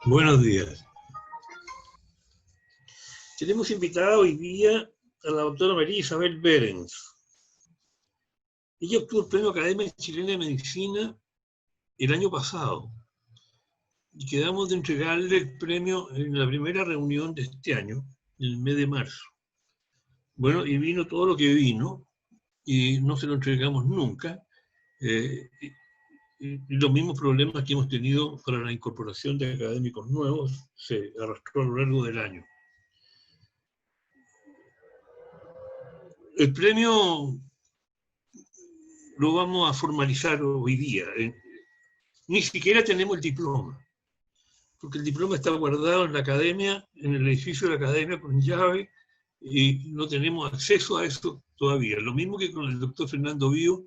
Buenos días. Tenemos invitada hoy día a la doctora María Isabel Behrens. Ella obtuvo el Premio Academia Chilena de Medicina el año pasado y quedamos de entregarle el premio en la primera reunión de este año, en el mes de marzo. Bueno, y vino todo lo que vino y no se lo entregamos nunca. Y los mismos problemas que hemos tenido para la incorporación de académicos nuevos se arrastró a lo largo del año. El premio lo vamos a formalizar hoy día. Ni siquiera tenemos el diploma, porque el diploma está guardado en la academia, en el edificio de la academia con llave, y no tenemos acceso a eso todavía. Lo mismo que con el doctor Fernando Bío,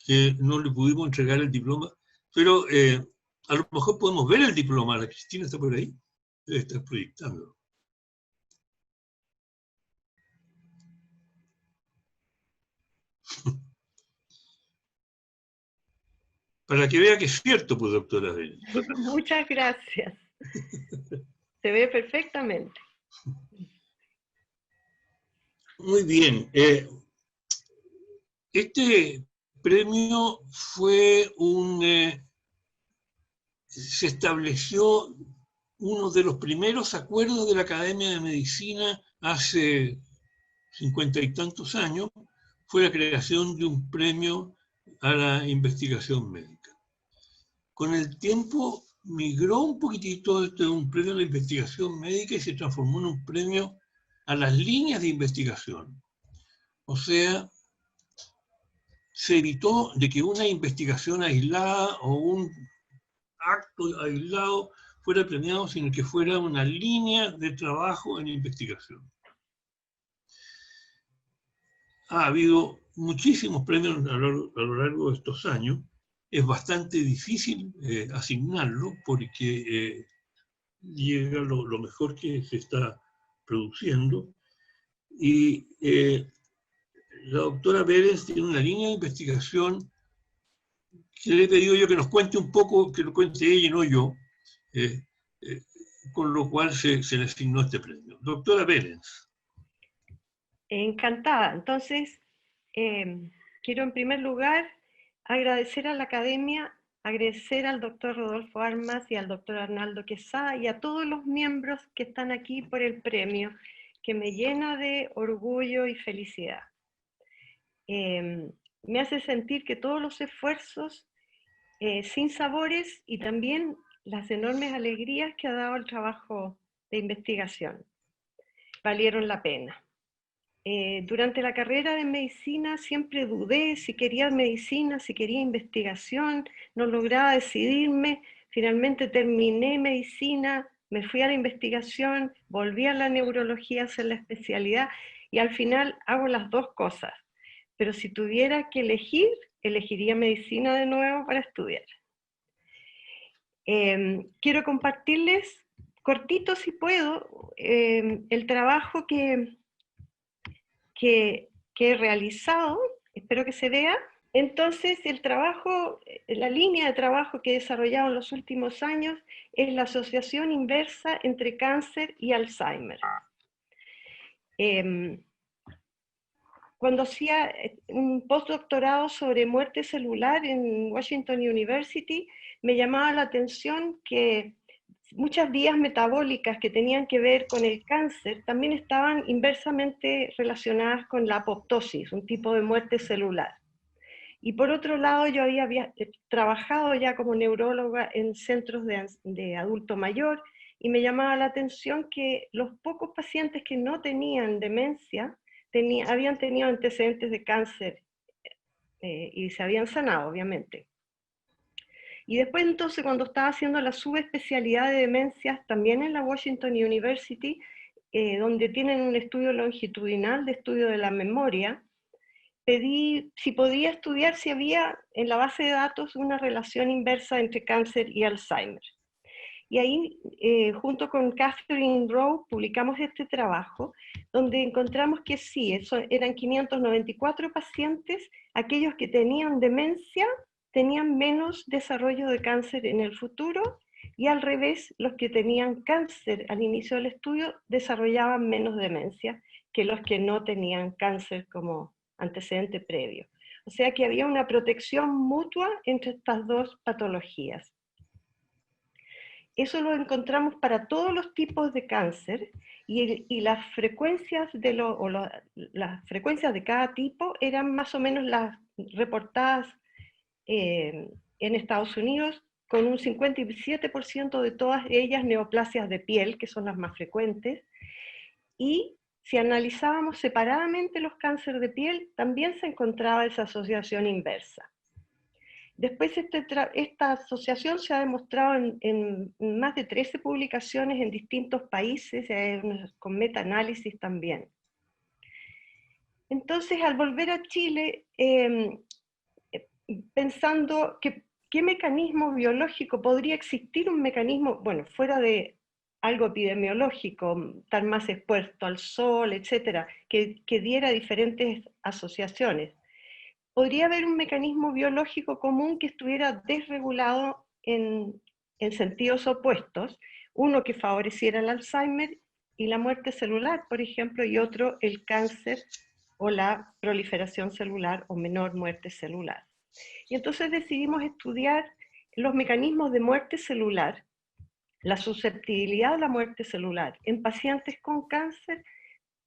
que no le pudimos entregar el diploma, pero a lo mejor podemos ver el diploma. La Cristina está por ahí, debe estar proyectando. Para que vea que es cierto, pues, doctora Behrens. Muchas gracias. Se ve perfectamente. Muy bien. Este premio fue se estableció uno de los primeros acuerdos de la Academia de Medicina hace 50 y tantos años, fue la creación de un premio a la investigación médica. Con el tiempo migró un poquitito de un premio a la investigación médica y se transformó en un premio a las líneas de investigación. O sea, se evitó de que una investigación aislada o un acto aislado fuera premiado, sino que fuera una línea de trabajo en investigación. Ha habido muchísimos premios a lo largo de estos años. Es bastante difícil asignarlo porque llega lo mejor que se está produciendo. Y la doctora Behrens tiene una línea de investigación que le he pedido yo que nos cuente un poco, que lo cuente ella y no yo, con lo cual se le asignó este premio. Doctora Behrens. Encantada. Entonces, quiero en primer lugar agradecer a la Academia, agradecer al doctor Rodolfo Armas y al doctor Arnaldo Quesada y a todos los miembros que están aquí por el premio, que me llena de orgullo y felicidad. Me hace sentir que todos los esfuerzos sin sabores y también las enormes alegrías que ha dado el trabajo de investigación valieron la pena. Durante la carrera de medicina siempre dudé si quería medicina, si quería investigación, no lograba decidirme, finalmente terminé medicina, me fui a la investigación, volví a la neurología a hacer la especialidad y al final hago las dos cosas. Pero si tuviera que elegir, elegiría medicina de nuevo para estudiar. Quiero compartirles, cortito si puedo, el trabajo que he realizado, espero que se vea. Entonces, el trabajo, la línea de trabajo que he desarrollado en los últimos años es la asociación inversa entre cáncer y Alzheimer. Cuando hacía un postdoctorado sobre muerte celular en Washington University, me llamaba la atención que muchas vías metabólicas que tenían que ver con el cáncer también estaban inversamente relacionadas con la apoptosis, un tipo de muerte celular. Y por otro lado, yo había trabajado ya como neuróloga en centros de adulto mayor y me llamaba la atención que los pocos pacientes que no tenían demencia habían tenido antecedentes de cáncer y se habían sanado, obviamente. Y después entonces cuando estaba haciendo la subespecialidad de demencias, también en la Washington University, donde tienen un estudio longitudinal de estudio de la memoria, pedí si podía estudiar si había en la base de datos una relación inversa entre cáncer y Alzheimer. Y ahí, junto con Catherine Rowe, publicamos este trabajo, donde encontramos que sí, eran 594 pacientes, aquellos que tenían demencia tenían menos desarrollo de cáncer en el futuro, Y al revés, los que tenían cáncer al inicio del estudio desarrollaban menos demencia que los que no tenían cáncer como antecedente previo. O sea que había una protección mutua entre estas dos patologías. Eso lo encontramos para todos los tipos de cáncer y las frecuencias las frecuencias de cada tipo eran más o menos las reportadas en Estados Unidos, con un 57% de todas ellas neoplasias de piel, que son las más frecuentes, y si analizábamos separadamente los cánceres de piel, también se encontraba esa asociación inversa. Después esta asociación se ha demostrado en más de 13 publicaciones en distintos países, con metaanálisis también. Entonces, al volver a Chile, pensando qué mecanismo biológico podría existir, un mecanismo, bueno, fuera de algo epidemiológico, estar más expuesto al sol, etcétera, que diera diferentes asociaciones. Podría haber un mecanismo biológico común que estuviera desregulado en sentidos opuestos, uno que favoreciera el Alzheimer y la muerte celular, por ejemplo, y otro el cáncer o la proliferación celular o menor muerte celular. Y entonces decidimos estudiar los mecanismos de muerte celular, la susceptibilidad a la muerte celular en pacientes con cáncer,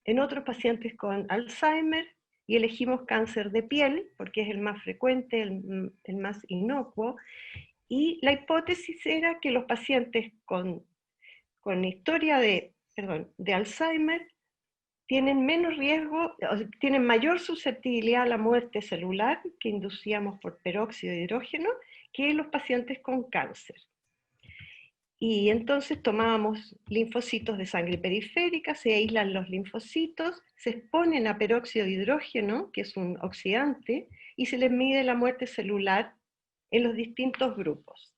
en otros pacientes con Alzheimer, y elegimos cáncer de piel, porque es el más frecuente, el más inocuo, y la hipótesis era que los pacientes con historia de Alzheimer tienen menos riesgo, tienen mayor susceptibilidad a la muerte celular que inducíamos por peróxido de hidrógeno que los pacientes con cáncer. Y entonces tomábamos linfocitos de sangre periférica, se aíslan los linfocitos, se exponen a peróxido de hidrógeno, que es un oxidante, y se les mide la muerte celular en los distintos grupos.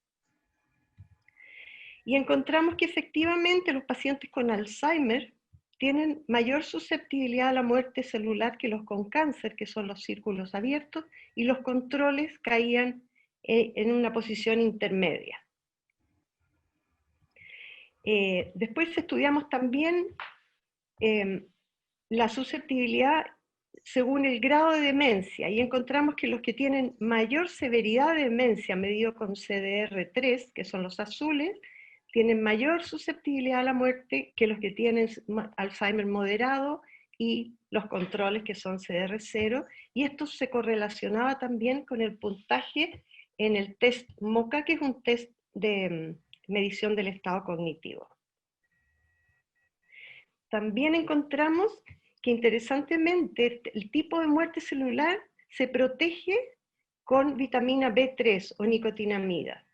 Y encontramos que efectivamente los pacientes con Alzheimer tienen mayor susceptibilidad a la muerte celular que los con cáncer, que son los círculos abiertos, y los controles caían en una posición intermedia. Después estudiamos también la susceptibilidad según el grado de demencia, y encontramos que los que tienen mayor severidad de demencia, medido con CDR3, que son los azules, tienen mayor susceptibilidad a la muerte que los que tienen Alzheimer moderado y los controles que son CDR0, y esto se correlacionaba también con el puntaje en el test MoCA, que es un test de medición del estado cognitivo. También encontramos que interesantemente el tipo de muerte celular se protege con vitamina B3 o nicotinamida.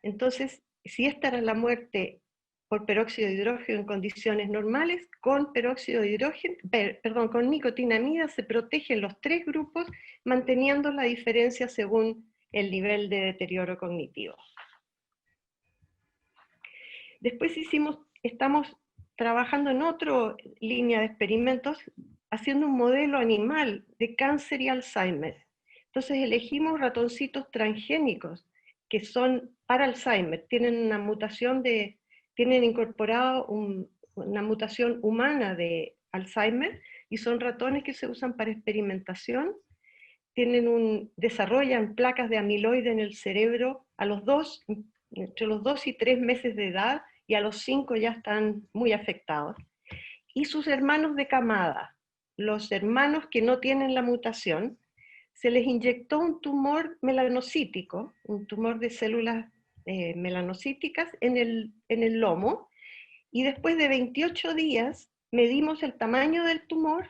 Entonces, si esta era la muerte por peróxido de hidrógeno en condiciones normales, con peróxido de hidrógeno, con nicotinamida se protegen los tres grupos, manteniendo la diferencia según el nivel de deterioro cognitivo. Después estamos trabajando en otra línea de experimentos, haciendo un modelo animal de cáncer y Alzheimer. Entonces elegimos ratoncitos transgénicos que son para Alzheimer, tienen incorporado una mutación humana de Alzheimer, y son ratones que se usan para experimentación. Desarrollan placas de amiloide en el cerebro entre los 2 y 3 meses de edad, y a los 5 ya están muy afectados. Y sus hermanos de camada, los hermanos que no tienen la mutación, se les inyectó un tumor melanocítico, un tumor de células melanocíticas en el lomo, y después de 28 días medimos el tamaño del tumor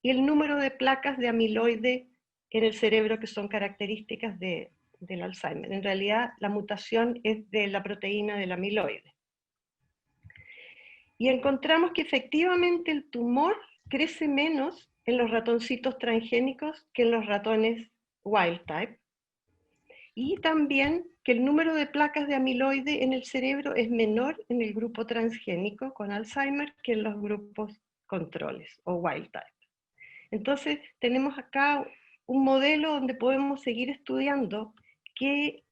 y el número de placas de amiloide en el cerebro que son características del Alzheimer. En realidad la mutación es de la proteína del amiloide. Y encontramos que efectivamente el tumor crece menos en los ratoncitos transgénicos que en los ratones wild type. Y también que el número de placas de amiloide en el cerebro es menor en el grupo transgénico con Alzheimer que en los grupos controles o wild type. Entonces tenemos acá un modelo donde podemos seguir estudiando qué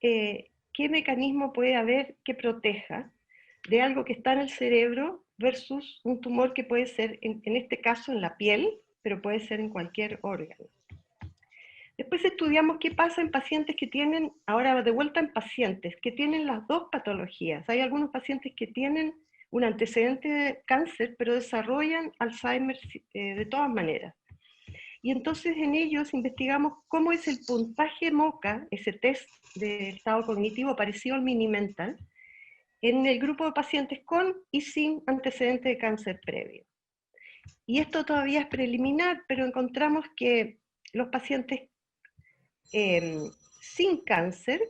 qué mecanismo puede haber que proteja de algo que está en el cerebro versus un tumor que puede ser, en este caso, en la piel, pero puede ser en cualquier órgano. Después estudiamos qué pasa en pacientes que tienen, ahora de vuelta en pacientes, que tienen las dos patologías. Hay algunos pacientes que tienen un antecedente de cáncer, pero desarrollan Alzheimer de todas maneras. Y entonces en ellos investigamos cómo es el puntaje MoCA, ese test de estado cognitivo parecido al Mini-Mental, en el grupo de pacientes con y sin antecedente de cáncer previo. Y esto todavía es preliminar, pero encontramos que los pacientes sin cáncer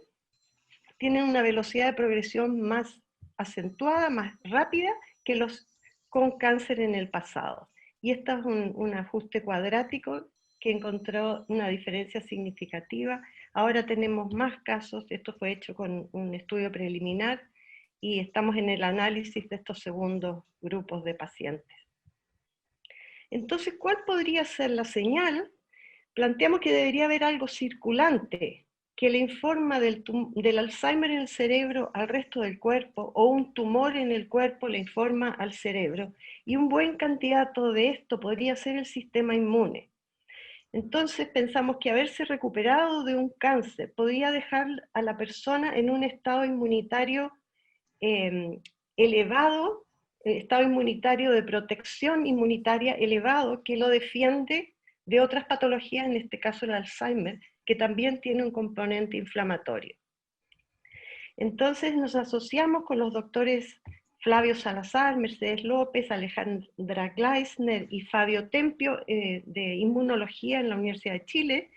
tienen una velocidad de progresión más acentuada, más rápida que los con cáncer en el pasado. Y esto es un ajuste cuadrático que encontró una diferencia significativa. Ahora tenemos más casos, esto fue hecho con un estudio preliminar, y estamos en el análisis de estos segundos grupos de pacientes. Entonces, ¿cuál podría ser la señal? Planteamos que debería haber algo circulante que le informa del Alzheimer en el cerebro al resto del cuerpo, o un tumor en el cuerpo le informa al cerebro, y un buen candidato de esto podría ser el sistema inmune. Entonces pensamos que haberse recuperado de un cáncer podría dejar a la persona en un estado inmunitario elevado, estado inmunitario de protección inmunitaria elevado, que lo defiende de otras patologías, en este caso el Alzheimer, que también tiene un componente inflamatorio. Entonces nos asociamos con los doctores Flavio Salazar, Mercedes López, Alejandra Gleisner y Fabio Tempio de Inmunología en la Universidad de Chile,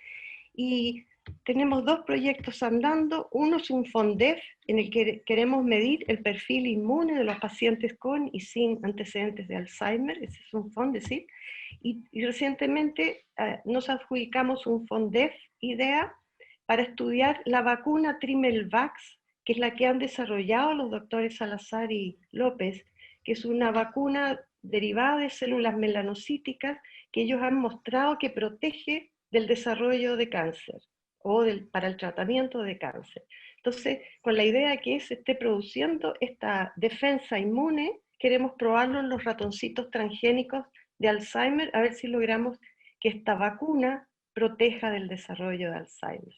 y tenemos dos proyectos andando. Uno es un FONDEF en el que queremos medir el perfil inmune de los pacientes con y sin antecedentes de Alzheimer, ese es un FONDESIT, y recientemente nos adjudicamos un FONDEF IDEA para estudiar la vacuna Trimelvax, que es la que han desarrollado los doctores Salazar y López, que es una vacuna derivada de células melanocíticas que ellos han mostrado que protege del desarrollo de cáncer o para el tratamiento de cáncer. Entonces, con la idea de que se esté produciendo esta defensa inmune, queremos probarlo en los ratoncitos transgénicos de Alzheimer, a ver si logramos que esta vacuna proteja del desarrollo de Alzheimer.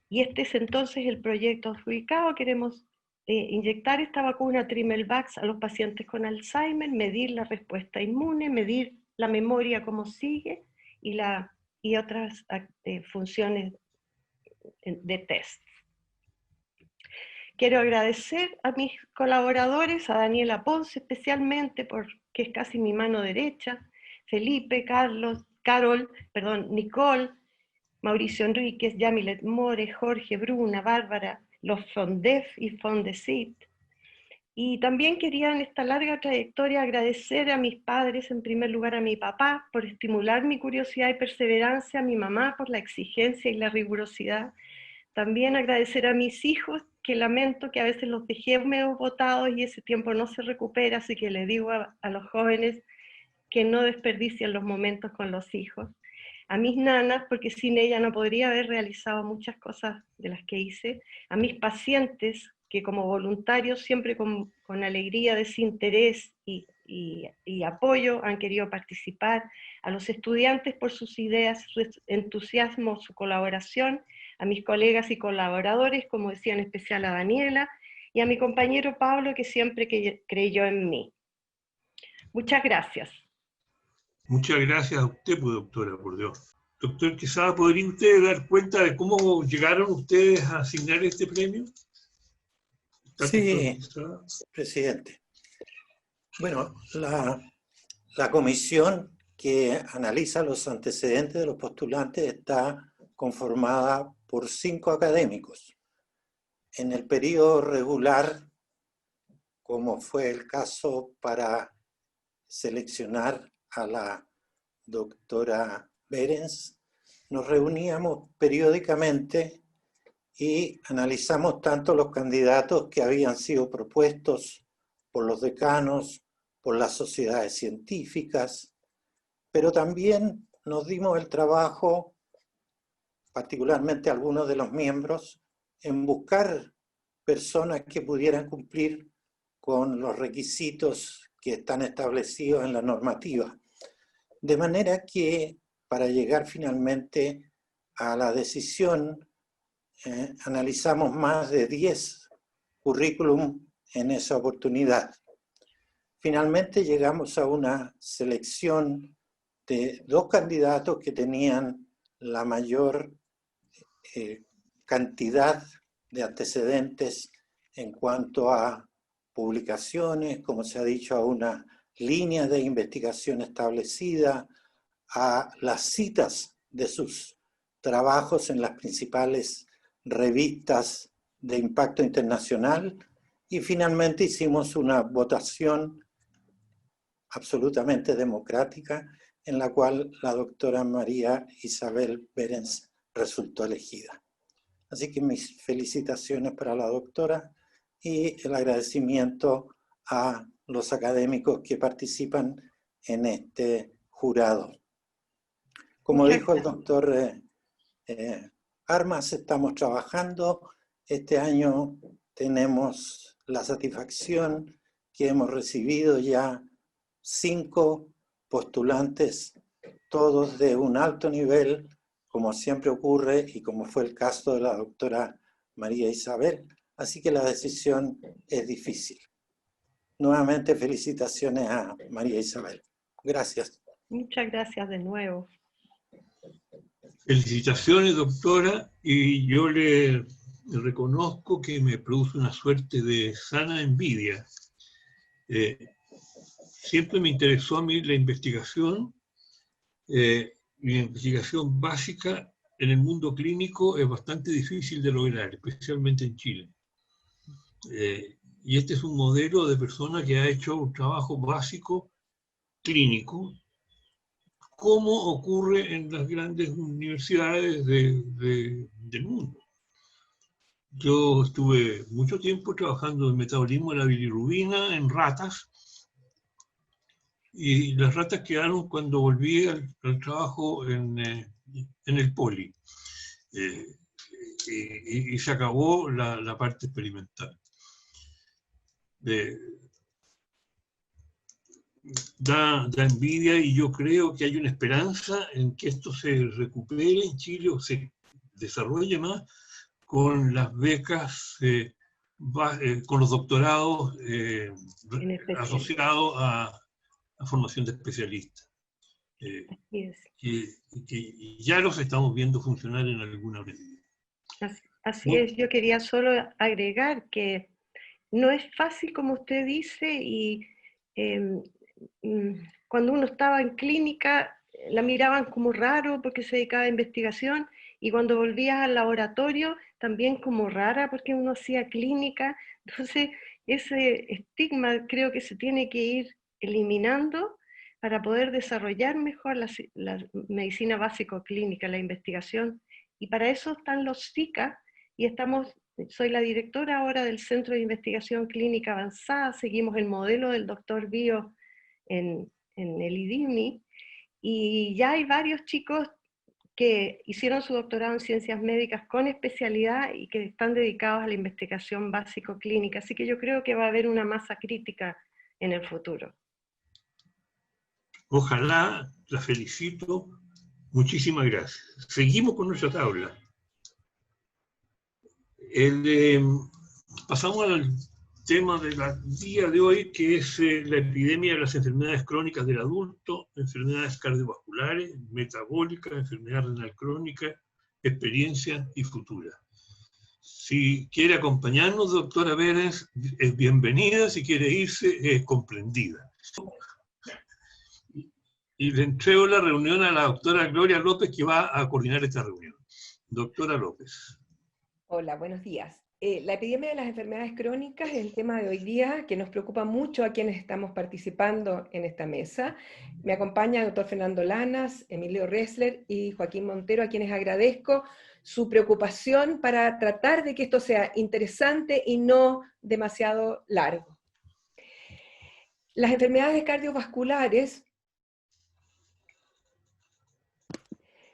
Y este es entonces el proyecto adjudicado. Queremos inyectar esta vacuna Trimelvax a los pacientes con Alzheimer, medir la respuesta inmune, medir la memoria cómo sigue, y otras funciones de test. Quiero agradecer a mis colaboradores, a Daniela Ponce especialmente, porque es casi mi mano derecha, Felipe, Carol, Nicole, Mauricio Enríquez, Yamilet More, Jorge, Bruna, Bárbara, los FONDEF y FONDESIT. Y también quería en esta larga trayectoria agradecer a mis padres, en primer lugar a mi papá, por estimular mi curiosidad y perseverancia, a mi mamá por la exigencia y la rigurosidad. También agradecer a mis hijos, que lamento que a veces los dejé medio botados y ese tiempo no se recupera, así que les digo a los jóvenes que no desperdicien los momentos con los hijos. A mis nanas, porque sin ella no podría haber realizado muchas cosas de las que hice. A mis pacientes, que como voluntarios siempre con alegría, desinterés y apoyo han querido participar. A los estudiantes por sus ideas, entusiasmo, su colaboración. A mis colegas y colaboradores, como decía en especial a Daniela, y a mi compañero Pablo, que siempre creyó en mí. Muchas gracias. Muchas gracias a usted, pues, doctora, por Dios. Doctor Quesada, ¿podría usted dar cuenta de cómo llegaron ustedes a asignar este premio? Sí, presidente. Bueno, la comisión que analiza los antecedentes de los postulantes está conformada por 5 académicos. En el periodo regular, como fue el caso para seleccionar a la doctora Berens, nos reuníamos periódicamente y analizamos tanto los candidatos que habían sido propuestos por los decanos, por las sociedades científicas, pero también nos dimos el trabajo, particularmente algunos de los miembros, en buscar personas que pudieran cumplir con los requisitos que están establecidos en la normativa. De manera que para llegar finalmente a la decisión, analizamos más de 10 currículum en esa oportunidad. Finalmente llegamos a una selección de 2 candidatos que tenían la mayor cantidad de antecedentes en cuanto a publicaciones, como se ha dicho, a una línea de investigación establecida, a las citas de sus trabajos en las principales revistas de impacto internacional, y finalmente hicimos una votación absolutamente democrática en la cual la doctora María Isabel Berens resultó elegida. Así que mis felicitaciones para la doctora y el agradecimiento a los académicos que participan en este jurado. Como dijo el doctor Armas, estamos trabajando. Este año tenemos la satisfacción que hemos recibido ya 5 postulantes, todos de un alto nivel, como siempre ocurre y como fue el caso de la doctora María Isabel. Así que la decisión es difícil. Nuevamente felicitaciones a María Isabel. Gracias. Muchas gracias de nuevo. Felicitaciones, doctora, y yo le reconozco que me produce una suerte de sana envidia. Siempre me interesó a mí la investigación, y la investigación básica en el mundo clínico es bastante difícil de lograr, especialmente en Chile. Y este es un modelo de persona que ha hecho un trabajo básico clínico, como ocurre en las grandes universidades del mundo. Yo estuve mucho tiempo trabajando en metabolismo de la bilirrubina en ratas, y las ratas quedaron cuando volví al trabajo en el poli. Y se acabó la parte experimental. Da envidia, y yo creo que hay una esperanza en que esto se recupere en Chile o se desarrolle más con las becas, con los doctorados asociados a formación de especialistas. Que ya los estamos viendo funcionar en alguna medida. Así es, yo quería solo agregar que no es fácil, como usted dice, y cuando uno estaba en clínica la miraban como raro porque se dedicaba a investigación, y cuando volvías al laboratorio también como rara porque uno hacía clínica. Entonces ese estigma creo que se tiene que ir eliminando para poder desarrollar mejor la medicina básico-clínica, la investigación, y para eso están los SICA, y soy la directora ahora del Centro de Investigación Clínica Avanzada. Seguimos el modelo del doctor Bio en el IDIMNI, y ya hay varios chicos que hicieron su doctorado en ciencias médicas con especialidad y que están dedicados a la investigación básico-clínica, así que yo creo que va a haber una masa crítica en el futuro. Ojalá, la felicito, muchísimas gracias. Seguimos con nuestra tabla. Pasamos al tema del día de hoy, que es la epidemia de las enfermedades crónicas del adulto, enfermedades cardiovasculares, metabólicas, enfermedad renal crónica, experiencia y futura. Si quiere acompañarnos, doctora Berens, es bienvenida. Si quiere irse, es comprendida. Y le entrego la reunión a la doctora Gloria López, que va a coordinar esta reunión. Doctora López. Hola, buenos días. La epidemia de las enfermedades crónicas es el tema de hoy día que nos preocupa mucho a quienes estamos participando en esta mesa. Me acompaña el doctor Fernando Lanas, Emilio Ressler y Joaquín Montero, a quienes agradezco su preocupación para tratar de que esto sea interesante y no demasiado largo. Las enfermedades cardiovasculares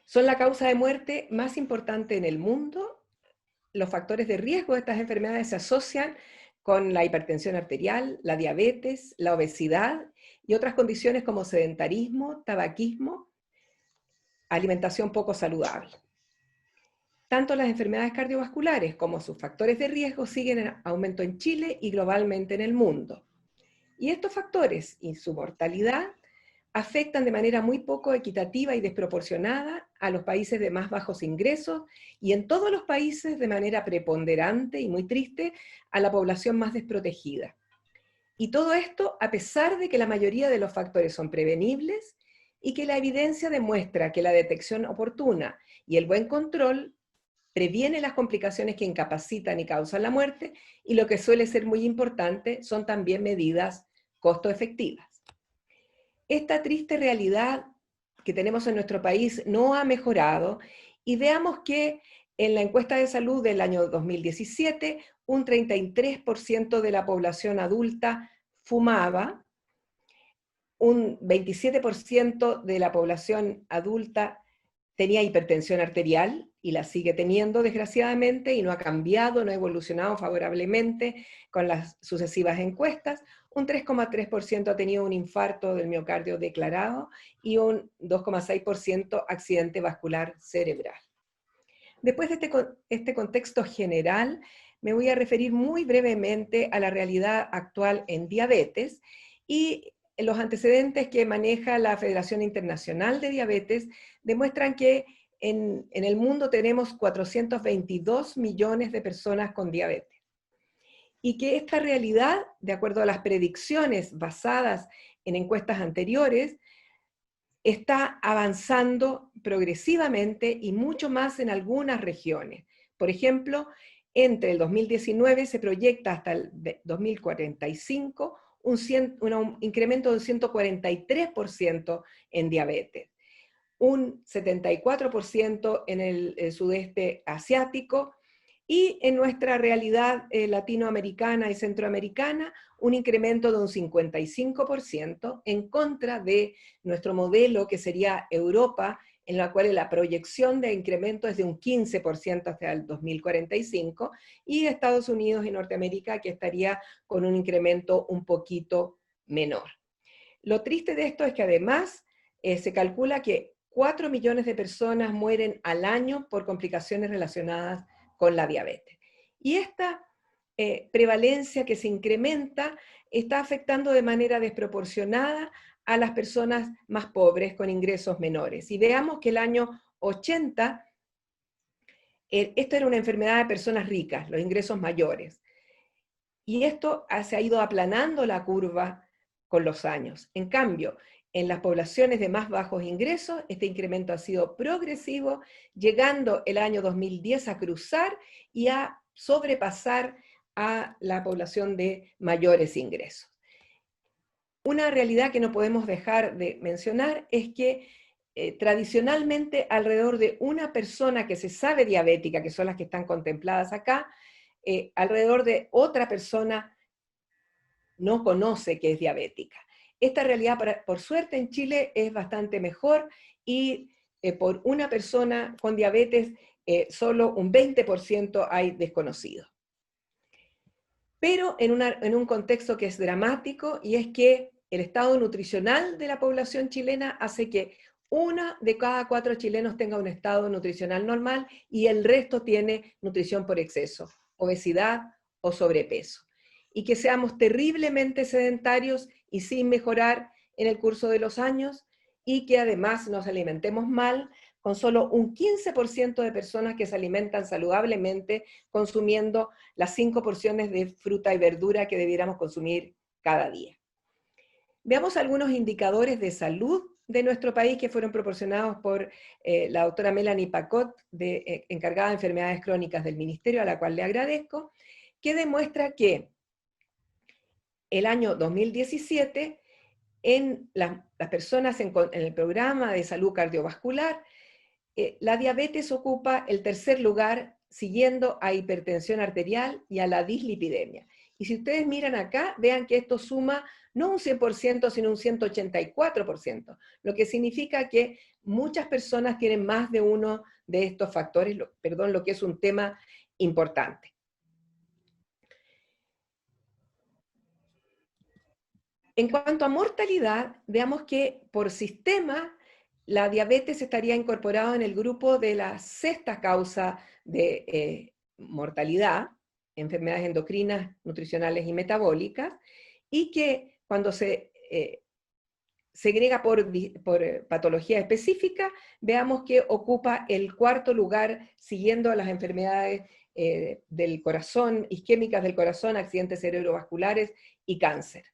son la causa de muerte más importante en el mundo los factores de riesgo de estas enfermedades se asocian con la hipertensión arterial, la diabetes, la obesidad y otras condiciones como sedentarismo, tabaquismo, alimentación poco saludable. Tanto las enfermedades cardiovasculares como sus factores de riesgo siguen en aumento en Chile y globalmente en el mundo. Y estos factores y su mortalidad afectan de manera muy poco equitativa y desproporcionada a los países de más bajos ingresos y en todos los países de manera preponderante y muy triste a la población más desprotegida. Y todo esto a pesar de que la mayoría de los factores son prevenibles y que la evidencia demuestra que la detección oportuna y el buen control previene las complicaciones que incapacitan y causan la muerte, y lo que suele ser muy importante son también medidas costo efectivas. Esta triste realidad que tenemos en nuestro país no ha mejorado, y veamos que en la encuesta de salud del año 2017, un 33% de la población adulta fumaba, un 27% de la población adulta tenía hipertensión arterial, y la sigue teniendo desgraciadamente, y no ha cambiado, no ha evolucionado favorablemente con las sucesivas encuestas. Un 3,3% ha tenido un infarto del miocardio declarado, y un 2,6% accidente vascular cerebral. Después de este contexto general, me voy a referir muy brevemente a la realidad actual en diabetes, y los antecedentes que maneja la Federación Internacional de Diabetes demuestran que en el mundo tenemos 422 millones de personas con diabetes. Y que esta realidad, de acuerdo a las predicciones basadas en encuestas anteriores, está avanzando progresivamente y mucho más en algunas regiones. Por ejemplo, entre el 2019 se proyecta hasta el 2045 un incremento de un 143% en diabetes, un 74% en el sudeste asiático, y en nuestra realidad latinoamericana y centroamericana, un incremento de un 55% en contra de nuestro modelo, que sería Europa, en la cual la proyección de incremento es de un 15% hasta el 2045, y Estados Unidos y Norteamérica, que estaría con un incremento un poquito menor. Lo triste de esto es que además se calcula que 4 millones de personas mueren al año por complicaciones relacionadas con la diabetes. Y esta prevalencia que se incrementa está afectando de manera desproporcionada a las personas más pobres con ingresos menores. Y veamos que el año 80, esto era una enfermedad de personas ricas, los ingresos mayores. Y esto se ha ido aplanando la curva con los años. En cambio, en las poblaciones de más bajos ingresos, este incremento ha sido progresivo, llegando el año 2010 a cruzar y a sobrepasar a la población de mayores ingresos. Una realidad que no podemos dejar de mencionar es que tradicionalmente alrededor de una persona que se sabe diabética, que son las que están contempladas acá, alrededor de otra persona no conoce que es diabética. Esta realidad, por suerte, en Chile es bastante mejor, y por una persona con diabetes, solo un 20% hay desconocidos. Pero en un contexto que es dramático, y es que el estado nutricional de la población chilena hace que 1 de cada 4 chilenos tenga un estado nutricional normal, y el resto tiene nutrición por exceso, obesidad o sobrepeso. Y que seamos terriblemente sedentarios y sin mejorar en el curso de los años, y que además nos alimentemos mal, con solo un 15% de personas que se alimentan saludablemente consumiendo las 5 porciones de fruta y verdura que debiéramos consumir cada día. Veamos algunos indicadores de salud de nuestro país que fueron proporcionados por la doctora Melanie Pacot, encargada de enfermedades crónicas del Ministerio, a la cual le agradezco, que demuestra que el año 2017, en las personas en el programa de salud cardiovascular, la diabetes ocupa el tercer lugar, siguiendo a hipertensión arterial y a la dislipidemia. Y si ustedes miran acá, vean que esto suma no un 100%, sino un 184%, lo que significa que muchas personas tienen más de uno de estos factores, lo que es un tema importante. En cuanto a mortalidad, veamos que por sistema la diabetes estaría incorporada en el grupo de la sexta causa de mortalidad, enfermedades endocrinas, nutricionales y metabólicas, y que cuando se segrega por patología específica, veamos que ocupa el cuarto lugar siguiendo a las enfermedades del corazón, isquémicas del corazón, accidentes cerebrovasculares y cáncer.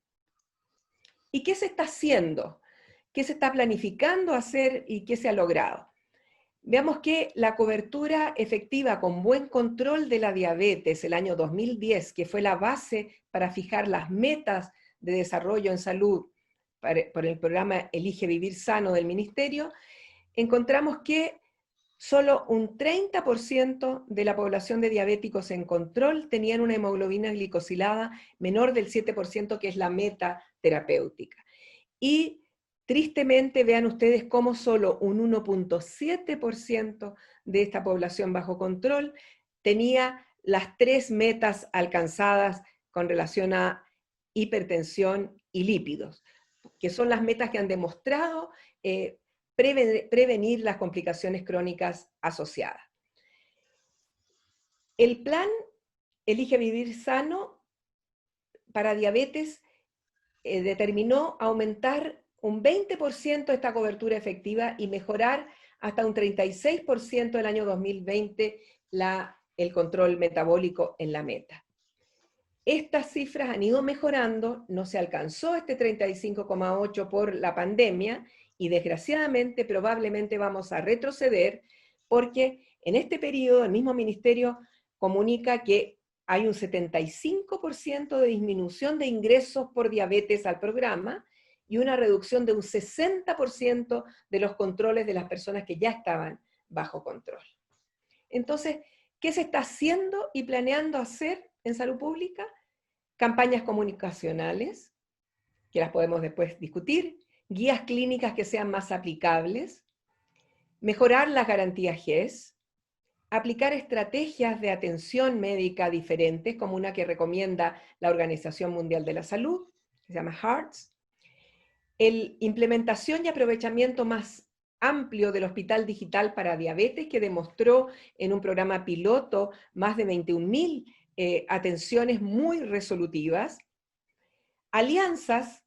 ¿Y qué se está haciendo? ¿Qué se está planificando hacer y qué se ha logrado? Veamos que la cobertura efectiva con buen control de la diabetes el año 2010, que fue la base para fijar las metas de desarrollo en salud por el programa Elige Vivir Sano del Ministerio, encontramos que solo un 30% de la población de diabéticos en control tenían una hemoglobina glicosilada menor del 7%, que es la meta terapéutica. Y tristemente vean ustedes cómo solo un 1.7% de esta población bajo control tenía las 3 metas alcanzadas con relación a hipertensión y lípidos, que son las metas que han demostrado prevenir las complicaciones crónicas asociadas. El plan Elige Vivir Sano para diabetes determinó aumentar un 20% esta cobertura efectiva y mejorar hasta un 36% el año 2020 el control metabólico en la meta. Estas cifras han ido mejorando, no se alcanzó este 35,8% por la pandemia, y desgraciadamente probablemente vamos a retroceder porque en este periodo el mismo ministerio comunica que hay un 75% de disminución de ingresos por diabetes al programa y una reducción de un 60% de los controles de las personas que ya estaban bajo control. Entonces, ¿qué se está haciendo y planeando hacer en salud pública? Campañas comunicacionales, que las podemos después discutir, guías clínicas que sean más aplicables, mejorar las garantías GES, aplicar estrategias de atención médica diferentes, como una que recomienda la Organización Mundial de la Salud, que se llama HEARTS, implementación y aprovechamiento más amplio del Hospital Digital para Diabetes, que demostró en un programa piloto más de 21.000 atenciones muy resolutivas, alianzas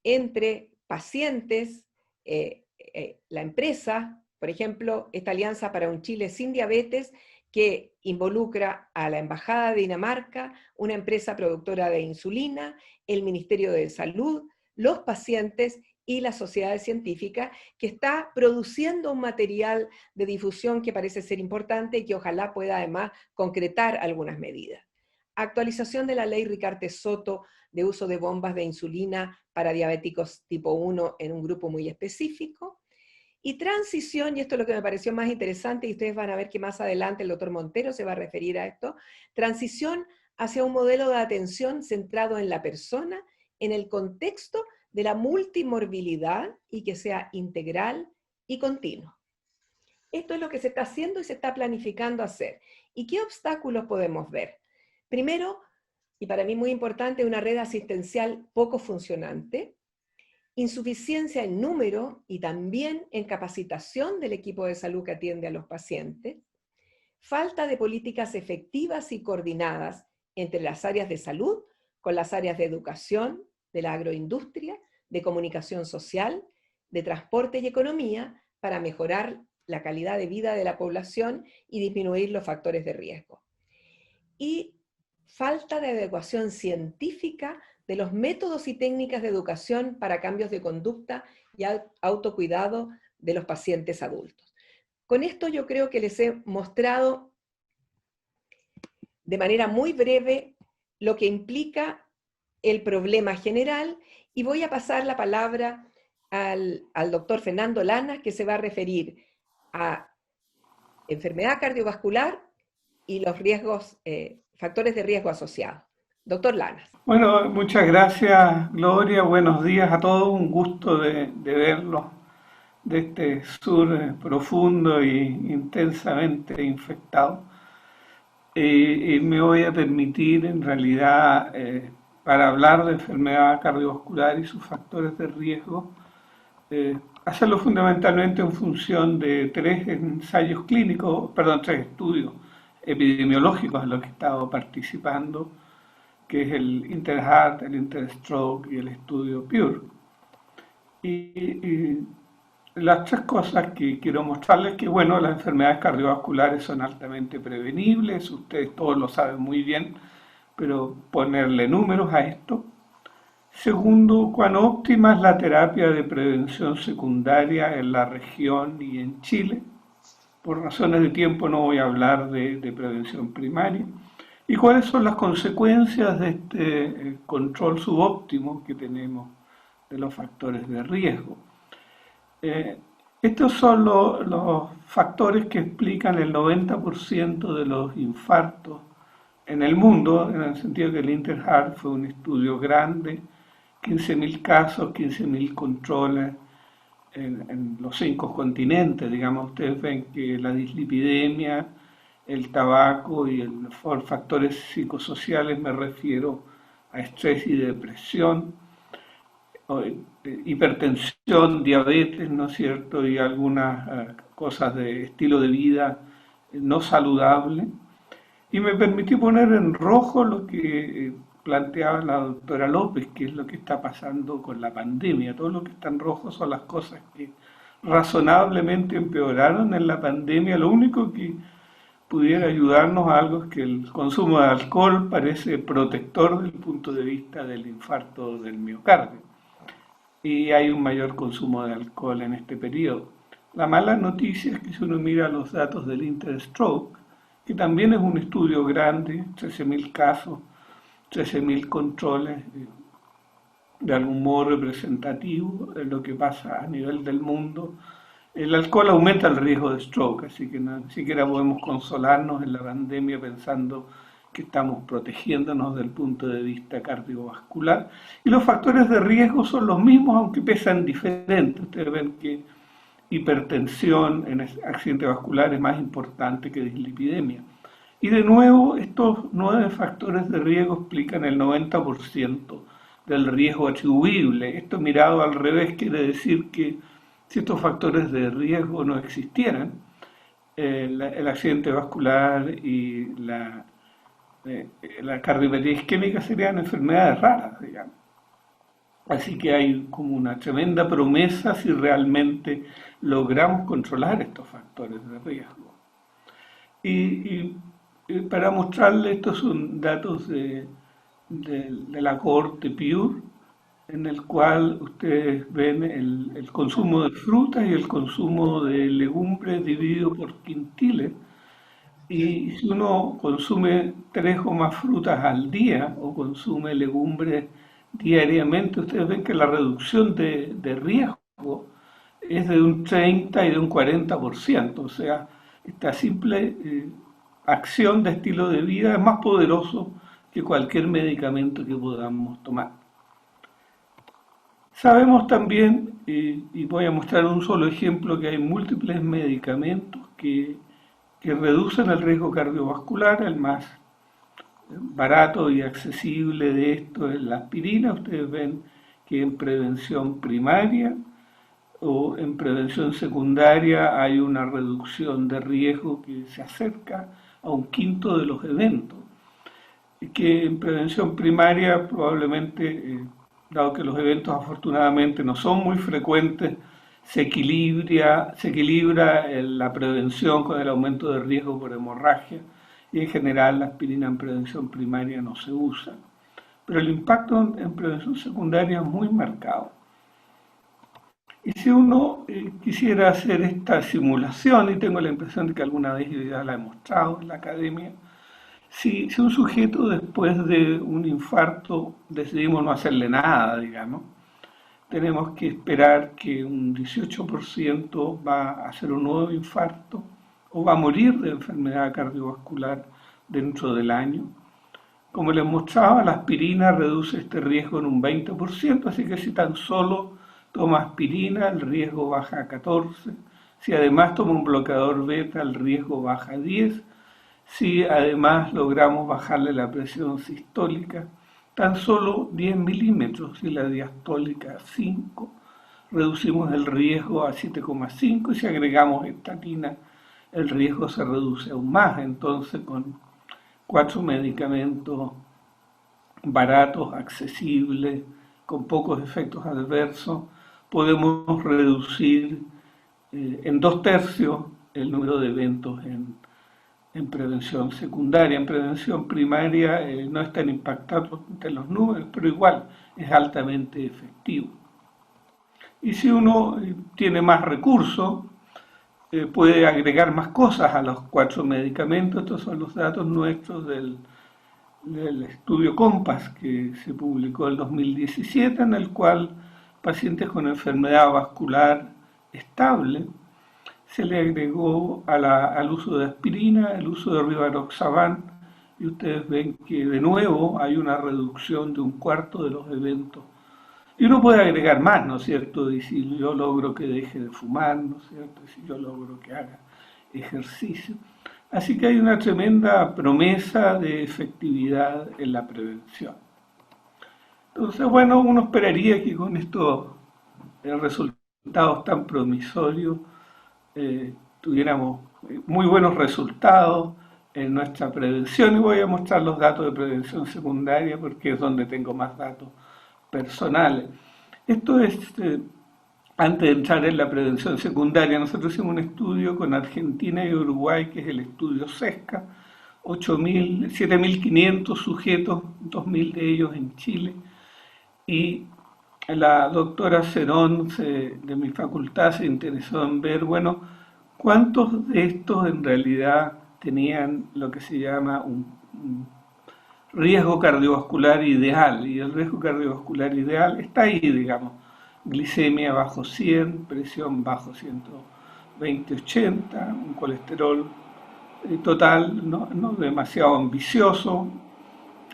entre pacientes, la empresa, por ejemplo, esta Alianza para un Chile sin Diabetes, que involucra a la Embajada de Dinamarca, una empresa productora de insulina, el Ministerio de Salud, los pacientes y las sociedades científicas, que está produciendo un material de difusión que parece ser importante y que ojalá pueda además concretar algunas medidas. Actualización de la ley Ricarte-Soto de uso de bombas de insulina para diabéticos tipo 1 en un grupo muy específico. Y transición, y esto es lo que me pareció más interesante, y ustedes van a ver que más adelante el doctor Montero se va a referir a esto, transición hacia un modelo de atención centrado en la persona, en el contexto de la multimorbilidad y que sea integral y continuo. Esto es lo que se está haciendo y se está planificando hacer. ¿Y qué obstáculos podemos ver? Primero, y para mí muy importante, una red asistencial poco funcionante, insuficiencia en número y también en capacitación del equipo de salud que atiende a los pacientes, falta de políticas efectivas y coordinadas entre las áreas de salud con las áreas de educación, de la agroindustria, de comunicación social, de transporte y economía para mejorar la calidad de vida de la población y disminuir los factores de riesgo. Y falta de adecuación científica de los métodos y técnicas de educación para cambios de conducta y autocuidado de los pacientes adultos. Con esto yo creo que les he mostrado de manera muy breve lo que implica el problema general y voy a pasar la palabra al doctor Fernando Lanas, que se va a referir a enfermedad cardiovascular y los riesgos, factores de riesgo asociados. Doctor Lanas. Bueno, muchas gracias, Gloria. Buenos días a todos. Un gusto de verlos de este sur profundo e intensamente infectado. Y me voy a permitir, en realidad, para hablar de enfermedad cardiovascular y sus factores de riesgo, hacerlo fundamentalmente en función de tres ensayos clínicos, perdón, tres estudios epidemiológicos en los que he estado participando, que es el INTERHEART, el INTERSTROKE y el estudio PURE. Y las tres cosas que quiero mostrarles, que bueno, las enfermedades cardiovasculares son altamente prevenibles, ustedes todos lo saben muy bien, pero ponerle números a esto. Segundo, cuán óptima es la terapia de prevención secundaria en la región y en Chile. Por razones de tiempo no voy a hablar de prevención primaria. ¿Y cuáles son las consecuencias de este control subóptimo que tenemos de los factores de riesgo? Estos son los factores que explican el 90% de los infartos en el mundo, en el sentido que el INTERHEART fue un estudio grande, 15.000 casos, 15.000 controles en los 5 continentes, digamos. Ustedes ven que la dislipidemia, el tabaco y por factores psicosociales me refiero a estrés y depresión, hipertensión, diabetes, ¿no es cierto? Y algunas cosas de estilo de vida no saludable. Y me permití poner en rojo lo que planteaba la doctora López, que es lo que está pasando con la pandemia. Todo lo que está en rojo son las cosas que razonablemente empeoraron en la pandemia. Lo único que pudiera ayudarnos a algo es que el consumo de alcohol parece protector desde el punto de vista del infarto del miocardio. Y hay un mayor consumo de alcohol en este periodo. La mala noticia es que si uno mira los datos del INTERSTROKE, que también es un estudio grande, 13.000 casos, 13.000 controles, de algún modo representativo de lo que pasa a nivel del mundo. El alcohol aumenta el riesgo de stroke, así que ni siquiera podemos consolarnos en la pandemia pensando que estamos protegiéndonos desde el punto de vista cardiovascular. Y los factores de riesgo son los mismos, aunque pesan diferente. Ustedes ven que hipertensión en accidente vascular es más importante que dislipidemia. Y de nuevo, estos 9 factores de riesgo explican el 90% del riesgo atribuible. Esto mirado al revés quiere decir que si estos factores de riesgo no existieran, el accidente vascular y la cardiopatía isquémica serían enfermedades raras, digamos. Así que hay como una tremenda promesa si realmente logramos controlar estos factores de riesgo. Y para mostrarles, estos son datos de la cohorte PURE, en el cual ustedes ven el consumo de frutas y el consumo de legumbres dividido por quintiles. Y si uno consume 3 o más frutas al día o consume legumbres diariamente, ustedes ven que la reducción de riesgo es de un 30 y de un 40%. O sea, esta simple acción de estilo de vida es más poderoso que cualquier medicamento que podamos tomar. Sabemos también, y voy a mostrar un solo ejemplo, que hay múltiples medicamentos que reducen el riesgo cardiovascular. El más barato y accesible de esto es la aspirina. Ustedes ven que en prevención primaria o en prevención secundaria hay una reducción de riesgo que se acerca a un quinto de los eventos. Que en prevención primaria probablemente, dado que los eventos afortunadamente no son muy frecuentes, se equilibra la prevención con el aumento de riesgo por hemorragia, y en general la aspirina en prevención primaria no se usa. Pero el impacto en prevención secundaria es muy marcado. Y si uno quisiera hacer esta simulación, y tengo la impresión de que alguna vez yo ya la he mostrado en la academia, si un sujeto después de un infarto decidimos no hacerle nada, digamos, tenemos que esperar que un 18% va a hacer un nuevo infarto o va a morir de enfermedad cardiovascular dentro del año. Como les mostraba, la aspirina reduce este riesgo en un 20%, así que si tan solo toma aspirina, el riesgo baja a 14%. Si además toma un bloqueador beta, el riesgo baja a 10%. si además logramos bajarle la presión sistólica tan solo 10 milímetros y la diastólica 5, reducimos el riesgo a 7,5 y si agregamos estatina el riesgo se reduce aún más. Entonces con 4 medicamentos baratos, accesibles, con pocos efectos adversos, podemos reducir en 2/3 el número de eventos en prevención secundaria. En prevención primaria no es tan impactante los números, pero igual es altamente efectivo. Y si uno tiene más recursos, puede agregar más cosas a los 4 medicamentos. Estos son los datos nuestros del estudio COMPAS que se publicó en 2017, en el cual pacientes con enfermedad vascular estable se le agregó al uso de aspirina, el uso de rivaroxaban, y ustedes ven que de nuevo hay una reducción de 1/4 de los eventos. Y uno puede agregar más, ¿no es cierto? Y si yo logro que deje de fumar, ¿no es cierto? Si yo logro que haga ejercicio. Así que hay una tremenda promesa de efectividad en la prevención. Entonces, bueno, uno esperaría que con estos resultados tan promisorios tuviéramos muy buenos resultados en nuestra prevención, y voy a mostrar los datos de prevención secundaria porque es donde tengo más datos personales. Esto es, antes de entrar en la prevención secundaria, nosotros hicimos un estudio con Argentina y Uruguay, que es el estudio SESCA, 7.500 sujetos, 2.000 de ellos en Chile, y la doctora Cerón de mi facultad se interesó en ver, bueno, cuántos de estos en realidad tenían lo que se llama un riesgo cardiovascular ideal, y el riesgo cardiovascular ideal está ahí, digamos, glicemia bajo 100, presión bajo 120/80, un colesterol total no demasiado ambicioso,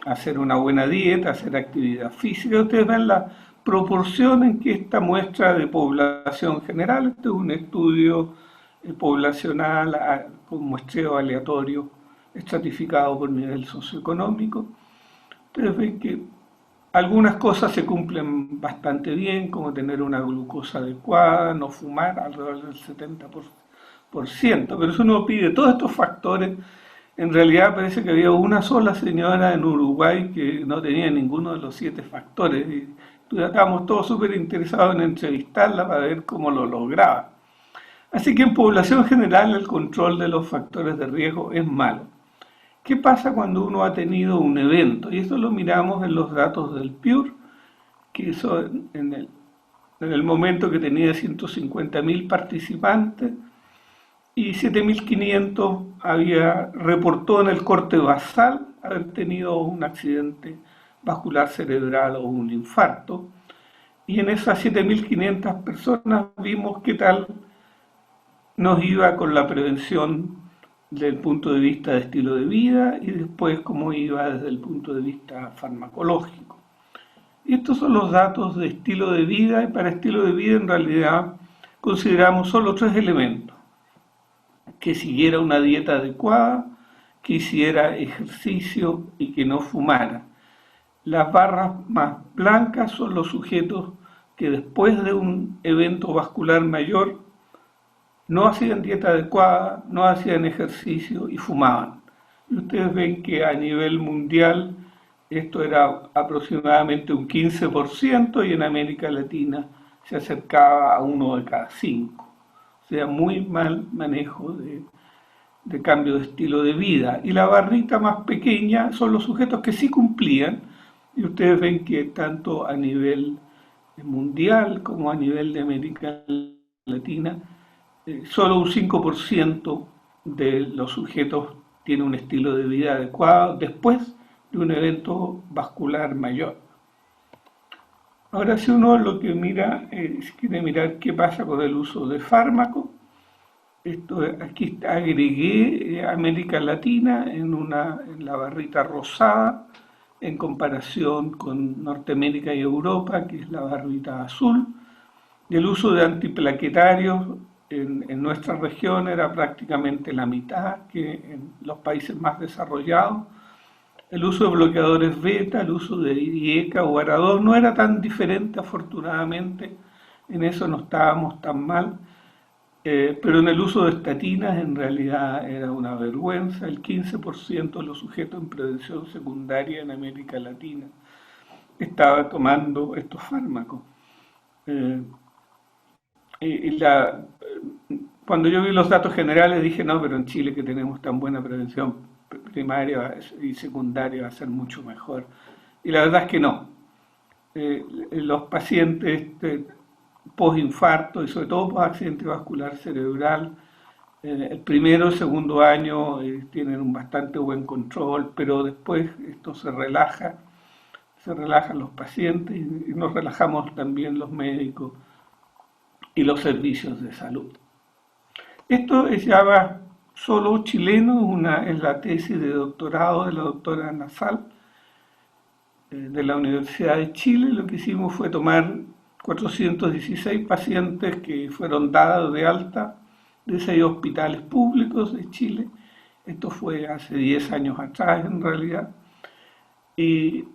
hacer una buena dieta, hacer actividad física. Ustedes ven la proporción en que esta muestra de población general, este es un estudio poblacional con muestreo aleatorio estratificado por nivel socioeconómico. Ustedes ven que algunas cosas se cumplen bastante bien, como tener una glucosa adecuada, no fumar, alrededor del 70%, pero eso no pide todos estos factores. En realidad parece que había una sola señora en Uruguay que no tenía ninguno de los 7 factores, y estábamos todos súper interesados en entrevistarla para ver cómo lo lograba. Así que en población general el control de los factores de riesgo es malo. ¿Qué pasa cuando uno ha tenido un evento? Y esto lo miramos en los datos del PURE, que hizo en el momento que tenía 150.000 participantes, y 7.500 reportó en el corte basal haber tenido un accidente vascular cerebral o un infarto. Y en esas 7.500 personas vimos qué tal nos iba con la prevención desde el punto de vista de estilo de vida y después cómo iba desde el punto de vista farmacológico. Y estos son los datos de estilo de vida, y para estilo de vida en realidad consideramos solo 3 elementos: que siguiera una dieta adecuada, que hiciera ejercicio y que no fumara. Las barras más blancas son los sujetos que después de un evento vascular mayor no hacían dieta adecuada, no hacían ejercicio y fumaban. Y ustedes ven que a nivel mundial esto era aproximadamente un 15% y en América Latina se acercaba a 1 de cada 5. O sea, muy mal manejo de cambio de estilo de vida. Y la barrita más pequeña son los sujetos que sí cumplían, y ustedes ven que tanto a nivel mundial como a nivel de América Latina, solo un 5% de los sujetos tiene un estilo de vida adecuado después de un evento vascular mayor. Ahora, si uno lo que mira, quiere mirar qué pasa con el uso de fármacos, aquí agregué América Latina en la barrita rosada en comparación con Norteamérica y Europa, que es la barrita azul. El uso de antiplaquetarios en nuestra región era prácticamente la mitad que en los países más desarrollados. El uso de bloqueadores beta, el uso de IECA o ARA2 no era tan diferente, afortunadamente, en eso no estábamos tan mal, pero en el uso de estatinas en realidad era una vergüenza. El 15% de los sujetos en prevención secundaria en América Latina estaba tomando estos fármacos. Cuando yo vi los datos generales dije, no, pero en Chile que tenemos tan buena prevención primaria y secundaria va a ser mucho mejor. Y la verdad es que no. Los pacientes post-infarto y sobre todo post-accidente vascular cerebral, el primero y segundo año tienen un bastante buen control, pero después esto se relajan los pacientes y nos relajamos también los médicos y los servicios de salud. Esto es ya solo chileno, es la tesis de doctorado de la doctora Nasal de la Universidad de Chile. Lo que hicimos fue tomar 416 pacientes que fueron dados de alta de 6 hospitales públicos de Chile. Esto fue hace 10 años atrás en realidad. Y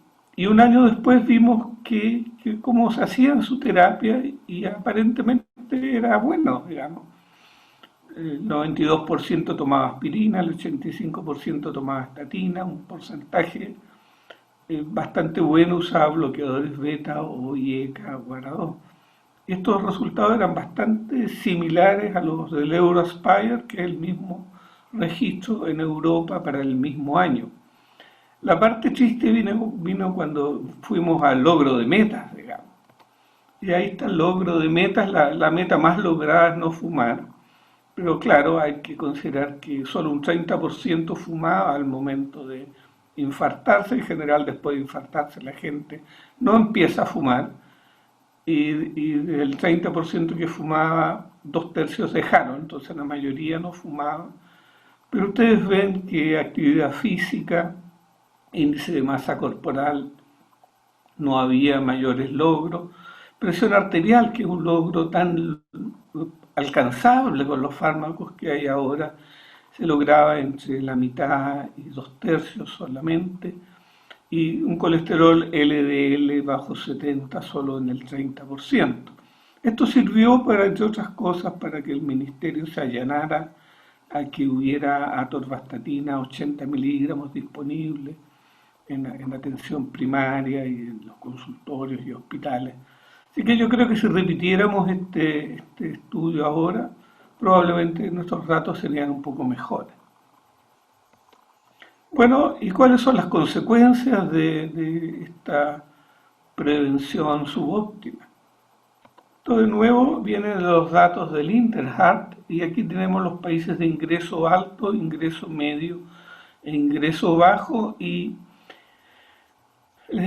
un año después vimos que cómo se hacía su terapia y aparentemente era bueno, digamos. El 92% tomaba aspirina, el 85% tomaba estatina, un porcentaje bastante bueno usaba bloqueadores beta o IECA o ARA2. Estos resultados eran bastante similares a los del EUROASPIRE, que es el mismo registro en Europa para el mismo año. La parte triste vino cuando fuimos al logro de metas, digamos. Y ahí está el logro de metas, la meta más lograda es no fumar. Pero claro, hay que considerar que solo un 30% fumaba al momento de infartarse. En general, después de infartarse, la gente no empieza a fumar. Y del 30% que fumaba, 2/3 dejaron, entonces la mayoría no fumaba. Pero ustedes ven que actividad física, índice de masa corporal, no había mayores logros. Presión arterial, que es un logro tan alcanzable con los fármacos que hay ahora, se lograba entre la mitad y 2/3 solamente, y un colesterol LDL bajo 70 solo en el 30%. Esto sirvió para, entre otras cosas, para que el ministerio se allanara a que hubiera atorvastatina 80 miligramos disponibles en atención primaria y en los consultorios y hospitales. Así que yo creo que si repitiéramos este estudio ahora, probablemente nuestros datos serían un poco mejores. Bueno, ¿y cuáles son las consecuencias de esta prevención subóptima? Esto de nuevo viene de los datos del Interheart, y aquí tenemos los países de ingreso alto, ingreso medio e ingreso bajo, y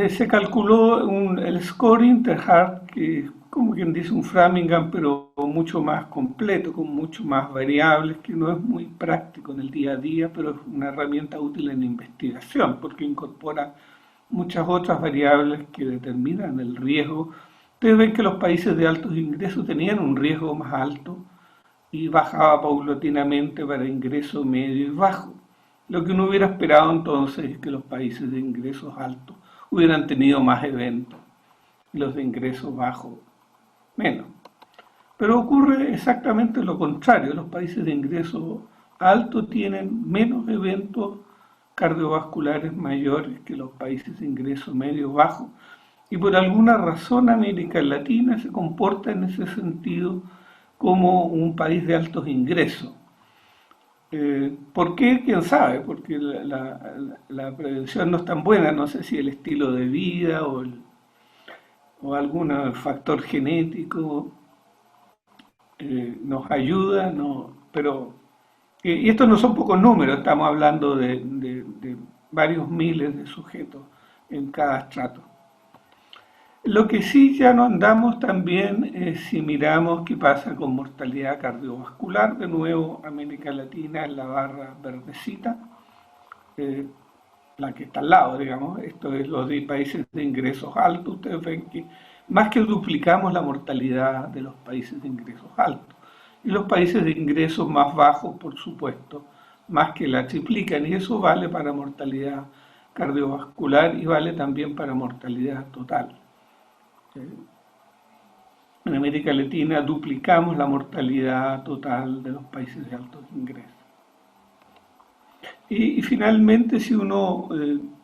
se calculó el score Interheart, que es como quien dice un Framingham, pero mucho más completo, con mucho más variables, que no es muy práctico en el día a día, pero es una herramienta útil en investigación, porque incorpora muchas otras variables que determinan el riesgo. Ustedes ven que los países de altos ingresos tenían un riesgo más alto y bajaba paulatinamente para ingreso medio y bajo. Lo que uno hubiera esperado entonces es que los países de ingresos altos hubieran tenido más eventos y los de ingresos bajos menos. Pero ocurre exactamente lo contrario. Los países de ingresos altos tienen menos eventos cardiovasculares mayores que los países de ingreso medio bajo, y por alguna razón América Latina se comporta en ese sentido como un país de altos ingresos. ¿Por qué? ¿Quién sabe? Porque la prevención no es tan buena, no sé si el estilo de vida o algún factor genético nos ayuda, no, pero y estos no son pocos números, estamos hablando de varios miles de sujetos en cada estrato. Lo que sí ya no andamos también es si miramos qué pasa con mortalidad cardiovascular. De nuevo, América Latina es la barra verdecita, la que está al lado, digamos. Esto es los de países de ingresos altos. Ustedes ven que más que duplicamos la mortalidad de los países de ingresos altos. y los países de ingresos más bajos, por supuesto, más que la triplican, y eso vale para mortalidad cardiovascular y vale también para mortalidad total. En América Latina duplicamos la mortalidad total de los países de altos ingresos. Y finalmente, si uno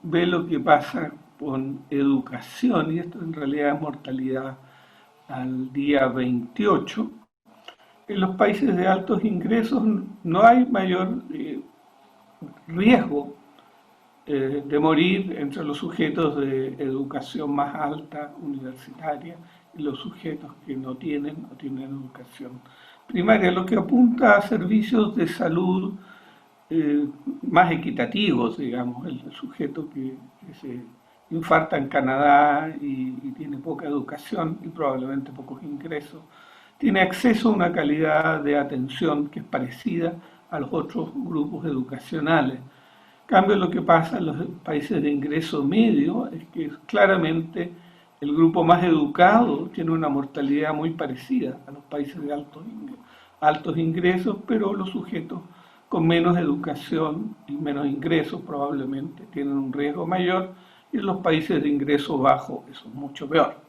ve lo que pasa con educación, y esto en realidad es mortalidad al día 28, en los países de altos ingresos no hay mayor riesgo de morir entre los sujetos de educación más alta, universitaria, y los sujetos que no tienen educación primaria, lo que apunta a servicios de salud más equitativos, digamos. El sujeto que se infarta en Canadá y tiene poca educación y probablemente pocos ingresos, tiene acceso a una calidad de atención que es parecida a los otros grupos educacionales. En cambio, lo que pasa en los países de ingreso medio es que claramente el grupo más educado tiene una mortalidad muy parecida a los países de altos ingresos, pero los sujetos con menos educación y menos ingresos probablemente tienen un riesgo mayor, y en los países de ingreso bajo eso es mucho peor.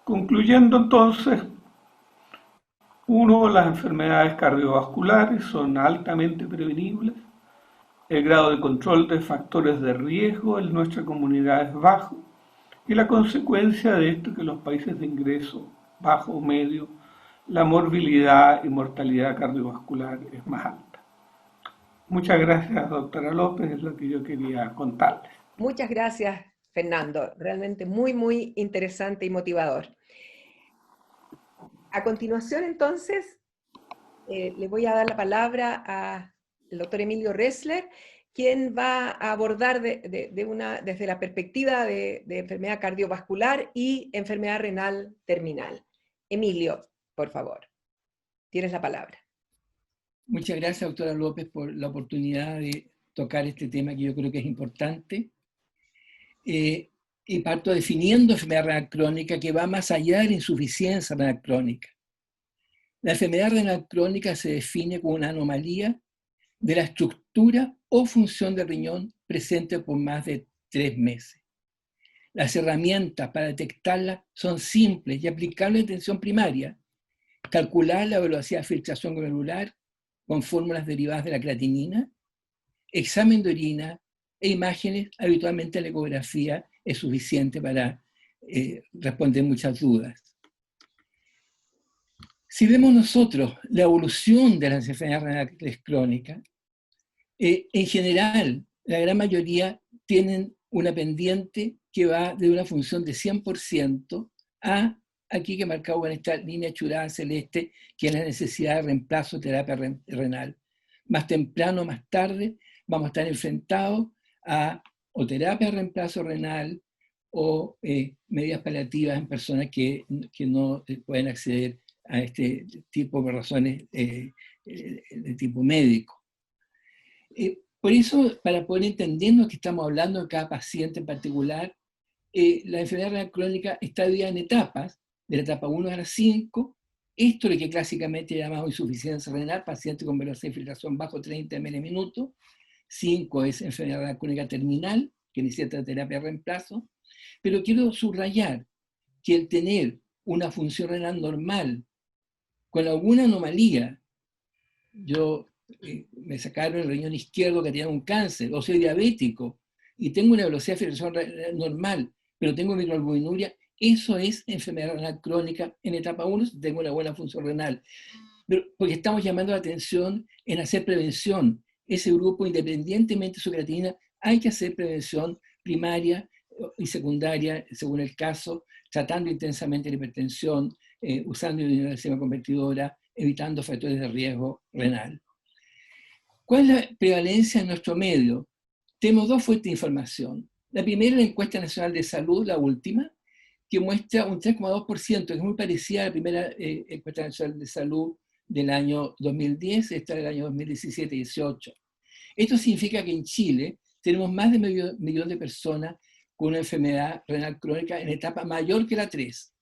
Concluyendo entonces, uno, las enfermedades cardiovasculares son altamente prevenibles, el grado de control de factores de riesgo en nuestra comunidad es bajo, y la consecuencia de esto es que en los países de ingreso bajo o medio, la morbilidad y mortalidad cardiovascular es más alta. Muchas gracias, doctora López, es lo que yo quería contarles. Muchas gracias, Fernando. Realmente muy, muy interesante y motivador. A continuación, entonces, le voy a dar la palabra al doctor Emilio Ressler, quien va a abordar desde la perspectiva de enfermedad cardiovascular y enfermedad renal terminal. Emilio, por favor, tienes la palabra. Muchas gracias, doctora López, por la oportunidad de tocar este tema que yo creo que es importante. Y parto definiendo enfermedad renal crónica, que va más allá de la insuficiencia renal crónica. La enfermedad renal crónica se define como una anomalía de la estructura o función del riñón presente por más de 3 meses. Las herramientas para detectarla son simples y aplicables en atención primaria. Calcular la velocidad de filtración glomerular con fórmulas derivadas de la creatinina, examen de orina e imágenes. Habitualmente la ecografía es suficiente para responder muchas dudas. Si vemos nosotros la evolución de las enfermedades renales crónicas, en general, la gran mayoría tienen una pendiente que va de una función de 100% a aquí que marcado en esta línea churada celeste, que es la necesidad de reemplazo de terapia renal. Más temprano o más tarde vamos a estar enfrentados a o terapia de reemplazo renal o medidas paliativas en personas que no pueden acceder a este tipo de razones de tipo médico. Por eso, para poder entendernos que estamos hablando de cada paciente en particular, la enfermedad renal crónica está dividida en etapas, de la etapa 1 a la 5. Esto es lo que clásicamente llamamos insuficiencia renal, paciente con velocidad de filtración bajo 30 ml minuto. 5 es enfermedad renal crónica terminal, que necesita terapia de reemplazo. Pero quiero subrayar que el tener una función renal normal con alguna anomalía, me sacaron el riñón izquierdo que tenía un cáncer, o soy diabético, y tengo una velocidad de filtración normal, pero tengo microalbuminuria, eso es enfermedad renal crónica en etapa 1 si tengo una buena función renal. Pero porque estamos llamando la atención en hacer prevención. Ese grupo, independientemente de su creatinina, hay que hacer prevención primaria y secundaria, según el caso, tratando intensamente la hipertensión, usando inmunoglosema convertidora, evitando factores de riesgo renal. ¿Cuál es la prevalencia en nuestro medio? Tenemos 2 fuentes de información. La primera es la encuesta nacional de salud, la última, que muestra un 3,2%, que es muy parecida a la primera encuesta nacional de salud del año 2010, esta del año 2017-18. Esto significa que en Chile tenemos más de medio millón de personas con una enfermedad renal crónica en etapa mayor que la 3.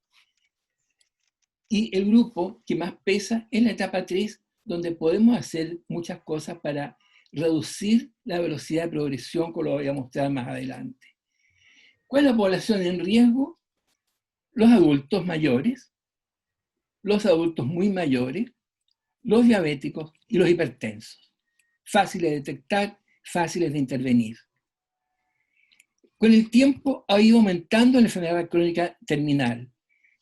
Y el grupo que más pesa es la etapa 3, donde podemos hacer muchas cosas para reducir la velocidad de progresión, como lo voy a mostrar más adelante. ¿Cuál es la población en riesgo? Los adultos mayores, los adultos muy mayores, los diabéticos y los hipertensos. Fáciles de detectar, fáciles de intervenir. Con el tiempo ha ido aumentando la enfermedad crónica terminal.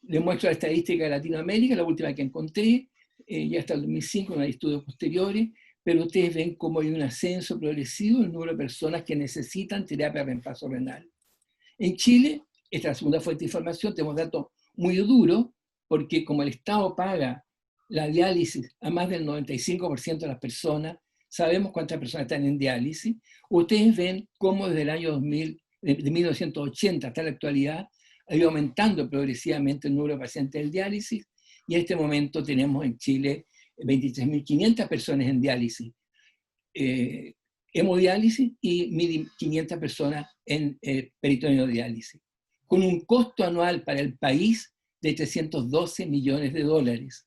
Les muestro la estadística de Latinoamérica, la última que encontré, ya hasta el 2005, no hay estudios posteriores, pero ustedes ven cómo hay un ascenso progresivo en el número de personas que necesitan terapia de reemplazo renal. En Chile, esta es la segunda fuente de información, tenemos datos muy duros, porque como el Estado paga la diálisis a más del 95% de las personas, sabemos cuántas personas están en diálisis. Ustedes ven cómo desde el año 2000, de 1980 hasta la actualidad, ha ido aumentando progresivamente el número de pacientes en diálisis, y en este momento tenemos en Chile 23.500 personas en diálisis, hemodiálisis, y 1.500 personas en peritoneo diálisis, con un costo anual para el país de 312 millones de dólares.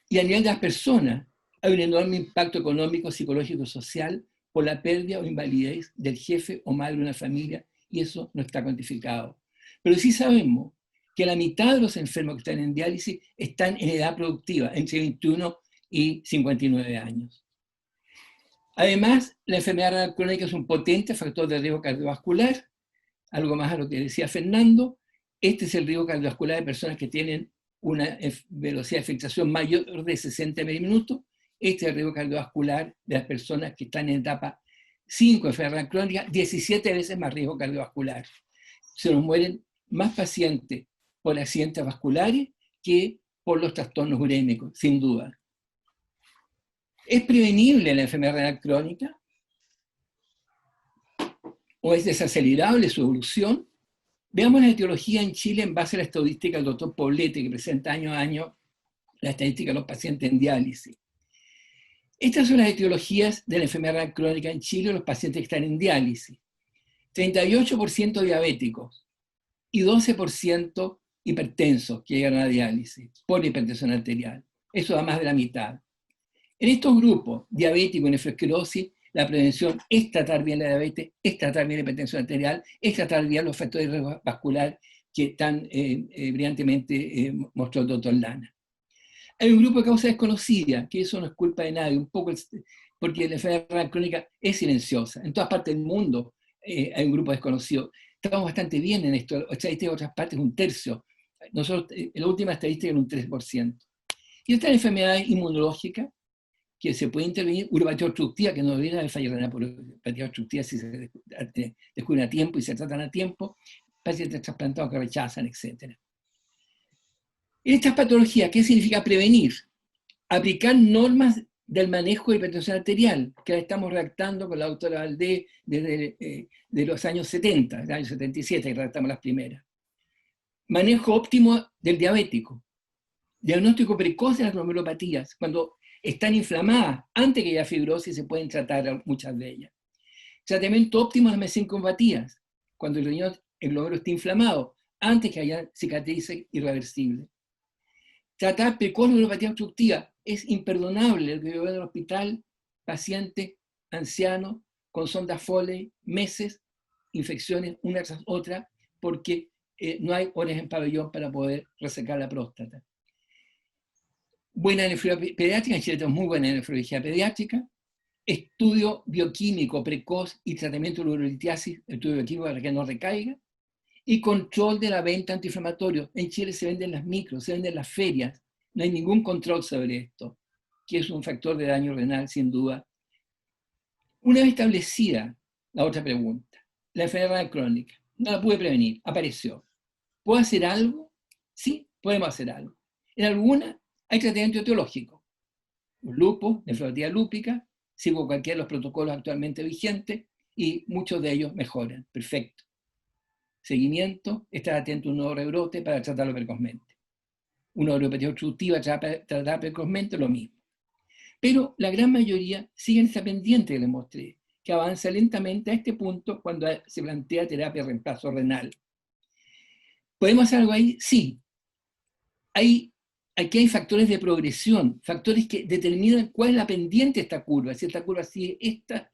Y a nivel de las personas, hay un enorme impacto económico, psicológico y social por la pérdida o invalidez del jefe o madre de una familia, y eso no está cuantificado. Pero sí sabemos que la mitad de los enfermos que están en diálisis están en edad productiva, entre 21 y 59 años. Además, la enfermedad renal crónica es un potente factor de riesgo cardiovascular, algo más a lo que decía Fernando. Este es el riesgo cardiovascular de personas que tienen una velocidad de filtración mayor de 60 miliminutos. Este es el riesgo cardiovascular de las personas que están en etapa 5 de enfermedad renal crónica, 17 veces más riesgo cardiovascular. Se nos mueren más pacientes por accidentes vasculares que por los trastornos urémicos, sin duda. ¿Es prevenible la enfermedad renal crónica? ¿O es desacelerable su evolución? Veamos la etiología en Chile en base a la estadística del doctor Poblete, que presenta año a año la estadística de los pacientes en diálisis. Estas son las etiologías de la enfermedad renal crónica en Chile, los pacientes que están en diálisis. 38% diabéticos y 12% hipertensos que llegan a la diálisis por hipertensión arterial. Eso da más de la mitad. En estos grupos, diabético y nefroesclerosis, la prevención es tratar bien la diabetes, es tratar bien la hipertensión arterial, es tratar bien los factores de riesgo vascular que tan brillantemente mostró el doctor Lana. Hay un grupo de causa desconocida, que eso no es culpa de nadie, un poco porque la enfermedad renal crónica es silenciosa. En todas partes del mundo hay un grupo desconocido. Estamos bastante bien en esto, estadística de otras partes, un tercio. Nosotros, en la última estadística, era un 3%. Y esta enfermedad inmunológica, que se puede intervenir, uropatía obstructiva, que no debería haber falla renal por uropatía obstructiva si se descubren a tiempo y se tratan a tiempo, pacientes trasplantados que rechazan, etc. En estas patologías, ¿qué significa prevenir? Aplicar normas del manejo de hipertensión arterial, que la estamos redactando con la doctora Valdés desde de los años 70, del año 77, que redactamos las primeras. Manejo óptimo del diabético. Diagnóstico precoz de las glomerulopatías, cuando están inflamadas, antes que haya fibrosis se pueden tratar muchas de ellas. Tratamiento óptimo de las mesencopatías, cuando el riñón, el glóbulo está inflamado, antes que haya cicatrices irreversibles. Tratar precoz la neuropatía obstructiva es imperdonable. El que yo veo en el hospital, paciente anciano con sonda Foley, meses, infecciones una tras otra, porque no hay horas en pabellón para poder resecar la próstata. Buena nefrología pediátrica, en Chile tenemos muy buena nefrología pediátrica, estudio bioquímico precoz y tratamiento de urolitiasis, estudio bioquímico para que no recaiga, y control de la venta antiinflamatorio. En Chile se venden las micros, se venden las ferias, no hay ningún control sobre esto, que es un factor de daño renal sin duda. Una vez establecida, la otra pregunta, la enfermedad renal crónica, no la pude prevenir, apareció. ¿Puedo hacer algo? Sí, podemos hacer algo. En alguna hay tratamiento etiológico, lupus, nefropatía lúpica, sigo cualquiera de los protocolos actualmente vigentes y muchos de ellos mejoran, perfecto. Seguimiento, estar atento a un nuevo rebrote para tratarlo precozmente. Una uropatía obstructiva, tratar precozmente, lo mismo. Pero la gran mayoría siguen esta pendiente que les mostré, que avanza lentamente a este punto cuando se plantea terapia de reemplazo renal. ¿Podemos hacer algo ahí? Sí. aquí hay factores de progresión, factores que determinan cuál es la pendiente de esta curva, si esta curva sigue esta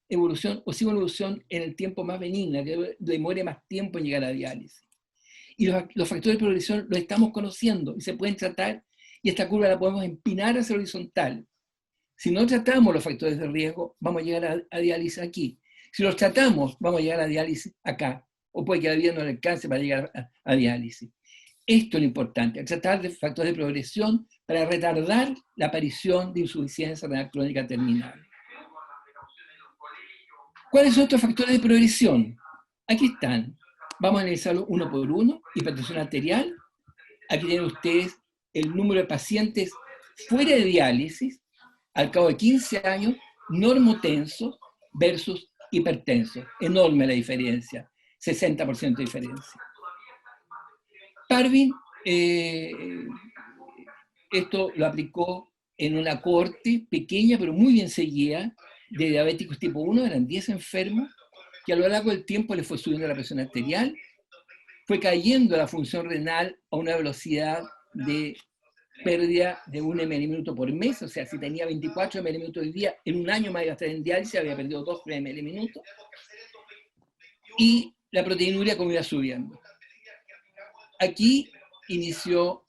evolución o sigue una evolución en el tiempo más benigna, que demore más tiempo en llegar a diálisis. Y los factores de progresión los estamos conociendo y se pueden tratar, y esta curva la podemos empinar hacia horizontal. Si no tratamos los factores de riesgo, vamos a llegar a diálisis aquí. Si los tratamos, vamos a llegar a diálisis acá, o puede que la vida no le alcance para llegar a diálisis. Esto es lo importante, tratar de factores de progresión para retardar la aparición de insuficiencia renal crónica terminal. ¿Cuáles son estos factores de progresión? Aquí están. Vamos a analizarlo uno por uno. Hipertensión arterial. Aquí tienen ustedes el número de pacientes fuera de diálisis al cabo de 15 años, normotensos versus hipertensos. Enorme la diferencia, 60% de diferencia. Parvin, esto lo aplicó en una cohorte pequeña, pero muy bien seguida, de diabéticos tipo 1, eran 10 enfermos, que a lo largo del tiempo les fue subiendo la presión arterial, fue cayendo la función renal a una velocidad de pérdida de 1 ml por mes, o sea, si tenía 24 ml al día, en un año más iba a estar en diálisis, había perdido 2 ml, y la proteinuria como iba subiendo. Aquí inició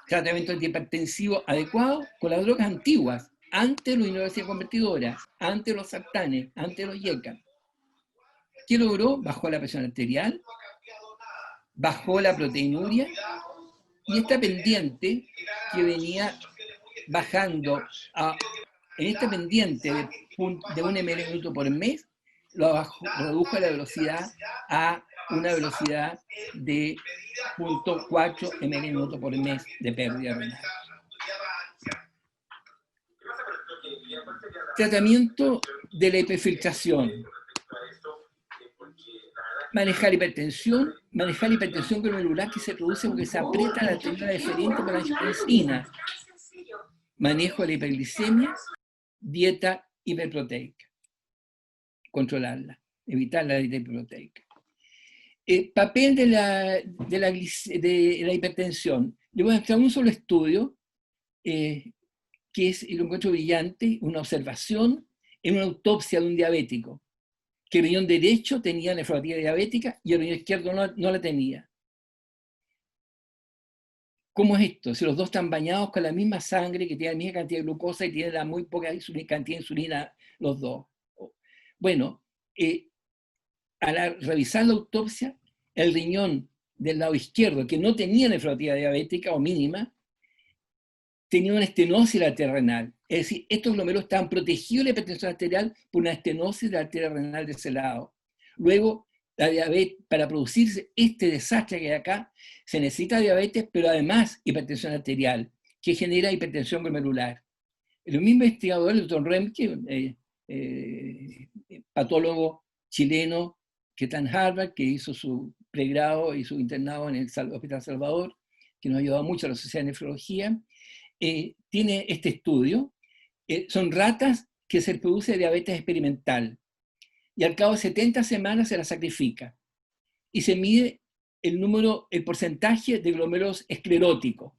tratamiento antihipertensivo adecuado con las drogas antiguas, antes los inhibidores convertidoras, antes los sartanes, antes los YECA. ¿Qué logró? Bajó la presión arterial, bajó la proteinuria, y esta pendiente que venía bajando en esta pendiente de 1 ml por mes, redujo la velocidad a una velocidad de 0.4 ml por mes de pérdida renal. Tratamiento de la hiperfiltración. Manejar hipertensión glomerular que se produce porque se aprieta la arteria deferente por la angiotensina. Manejo de la hiperglicemia, dieta hiperproteica. Controlarla, evitar la dieta hiperproteica. Papel de la hipertensión. Le voy a mostrar un solo estudio, que es, y lo encuentro brillante, una observación en una autopsia de un diabético, que el riñón derecho tenía nefropatía diabética y el riñón izquierdo no la tenía. ¿Cómo es esto? Si los dos están bañados con la misma sangre, que tienen la misma cantidad de glucosa y tienen la muy poca cantidad de insulina los dos. Bueno, al revisar la autopsia, el riñón del lado izquierdo, que no tenía nefropatía diabética o mínima, tenía una estenosis de la arteria renal. Es decir, estos glomérulos estaban protegidos de la hipertensión arterial por una estenosis de la arteria renal de ese lado. Luego, la diabetes, para producirse este desastre que hay acá, se necesita diabetes, pero además hipertensión arterial, que genera hipertensión glomerular. El mismo investigador, el doctor Remke, patólogo chileno, que está en Harvard, que hizo su pregrado y su internado en el Hospital Salvador, que nos ha ayudado mucho a la Sociedad de Nefrología, tiene este estudio. Son ratas que se produce diabetes experimental, y al cabo de 70 semanas se la sacrifica, y se mide el porcentaje de glomérulos escleróticos.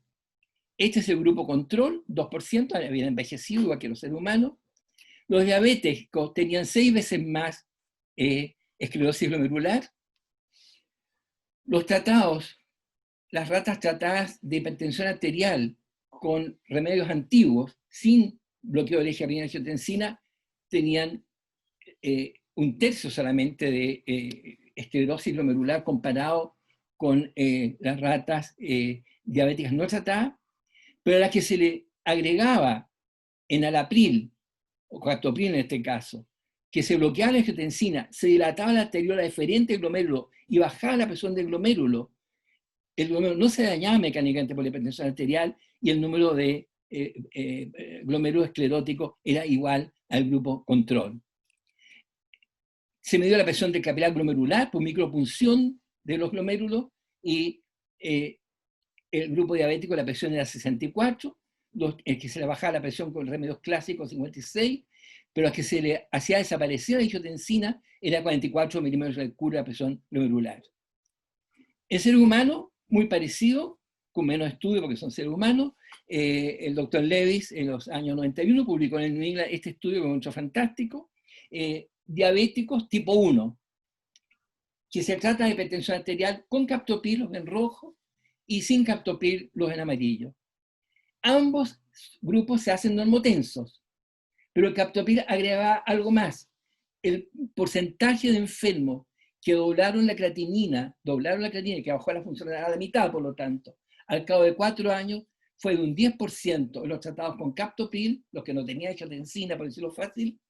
Este es el grupo control, 2%, habían envejecido igual que los seres humanos. Los diabéticos tenían 6 veces más esclerosis glomerular. Los tratados, las ratas tratadas de hipertensión arterial con remedios antiguos, sin bloqueo del eje adrenina-angiotensina, tenían 1/3 solamente de esclerosis glomerular comparado con las ratas diabéticas no tratadas, pero a las que se le agregaba enalapril, o captopril en este caso, que se bloqueaba la angiotensina, se dilataba la arteriola deferente del glomérulo y bajaba la presión del glomérulo, el glomérulo no se dañaba mecánicamente por la hipertensión arterial y el número de glomérulos escleróticos era igual al grupo control. Se midió la presión del capilar glomerular por micropunción de los glomérulos y el grupo diabético la presión era 64, el que se le bajaba la presión con remedios clásicos 56, pero al que se le hacía desaparecer la angiotensina era 44 milímetros de mercurio la presión glomerular. El ser humano, muy parecido, con menos estudios porque son seres humanos. El doctor Levis en los años 91 publicó en el New England este estudio que me encontró fantástico. Diabéticos tipo 1, que se trata de hipertensión arterial con captopril, los en rojo, y sin captopril, los en amarillo. Ambos grupos se hacen normotensos, pero el captopril agrega algo más. El porcentaje de enfermos que doblaron la creatinina, y que bajó la funcionalidad a la mitad, por lo tanto, al cabo de 4 años, fue de un 10% en los tratados con captopril, los que no tenían angiotensina, por decirlo fácil,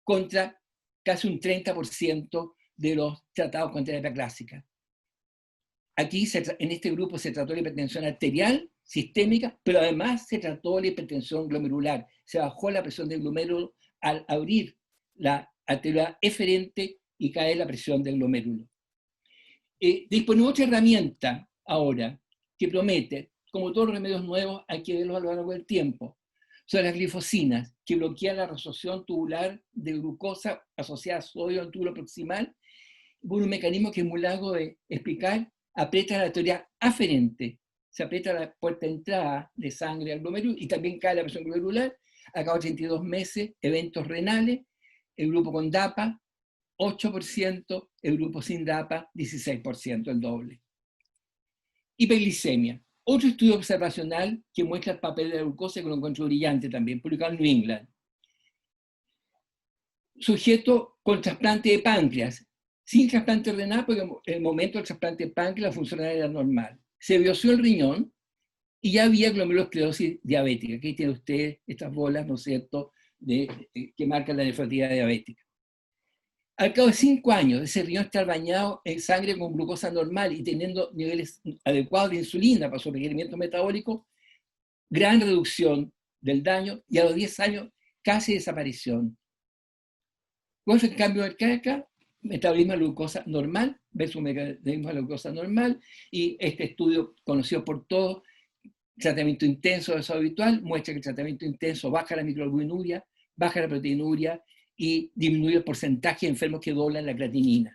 contra casi un 30% de los tratados con terapia clásica. Aquí, en este grupo, se trató la hipertensión arterial, sistémica, pero además se trató la hipertensión glomerular. Se bajó la presión del glomérulo al abrir la arteria eferente y cae la presión del glomérulo. Disponemos otra herramienta ahora que promete, como todos los remedios nuevos, hay que verlos a lo largo del tiempo. Son las glifosinas, que bloquean la resorción tubular de glucosa asociada a sodio en el túbulo proximal, por un mecanismo que es muy largo de explicar. Aprieta la arteria aferente, se aprieta la puerta de entrada de sangre al glomérulo y también cae la presión glomerular. A cabo de 32 meses, eventos renales, el grupo con DAPA, 8%, el grupo sin DAPA, 16%, el doble. Hiperglicemia. Otro estudio observacional que muestra el papel de la glucosa, que lo encuentro brillante también, publicado en New England. Sujeto con trasplante de páncreas, sin trasplante renal, porque en el momento del trasplante de páncreas la funcionalidad era normal. Se biosió el riñón y ya había glomerulosclerosis diabética. Aquí tiene usted estas bolas, ¿no es cierto?, que marcan la nefroticidad diabética. Al cabo de 5 años, ese riñón estar bañado en sangre con glucosa normal y teniendo niveles adecuados de insulina para su requerimiento metabólico, gran reducción del daño, y a los 10 años casi desaparición. ¿Cuál fue el cambio del CACA? Metabolismo de glucosa normal versus metabolismo de glucosa normal, y este estudio conocido por todos, tratamiento intenso de eso habitual, muestra que el tratamiento intenso baja la microalbuminuria, baja la proteinuria y disminuye el porcentaje de enfermos que doblan la creatinina.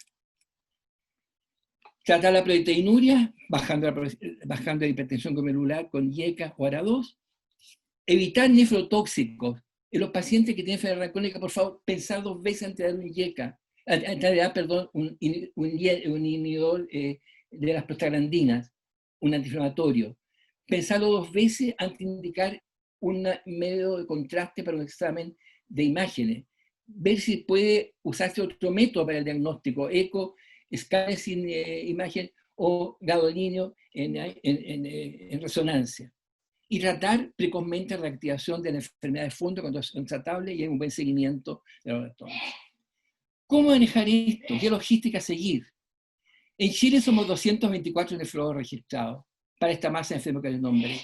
Tratar la proteinuria, bajando la hipertensión glomerular con IECA o ARA2. Evitar nefrotóxicos. En los pacientes que tienen enfermedad crónica, por favor, pensar 2 veces antes de dar un IECA. Un inhibidor de las prostaglandinas, un antiinflamatorio. Pensarlo 2 veces antes de indicar un medio de contraste para un examen de imágenes. Ver si puede usarse otro método para el diagnóstico, eco, escáner sin imagen o gadolinio en resonancia. Y tratar precozmente la reactivación de la enfermedad de fondo cuando es intratable y hay un buen seguimiento de los retornos. ¿Cómo manejar esto? ¿Qué logística seguir? En Chile somos 224 nefrólogos registrados para esta masa de enfermos que les nombré.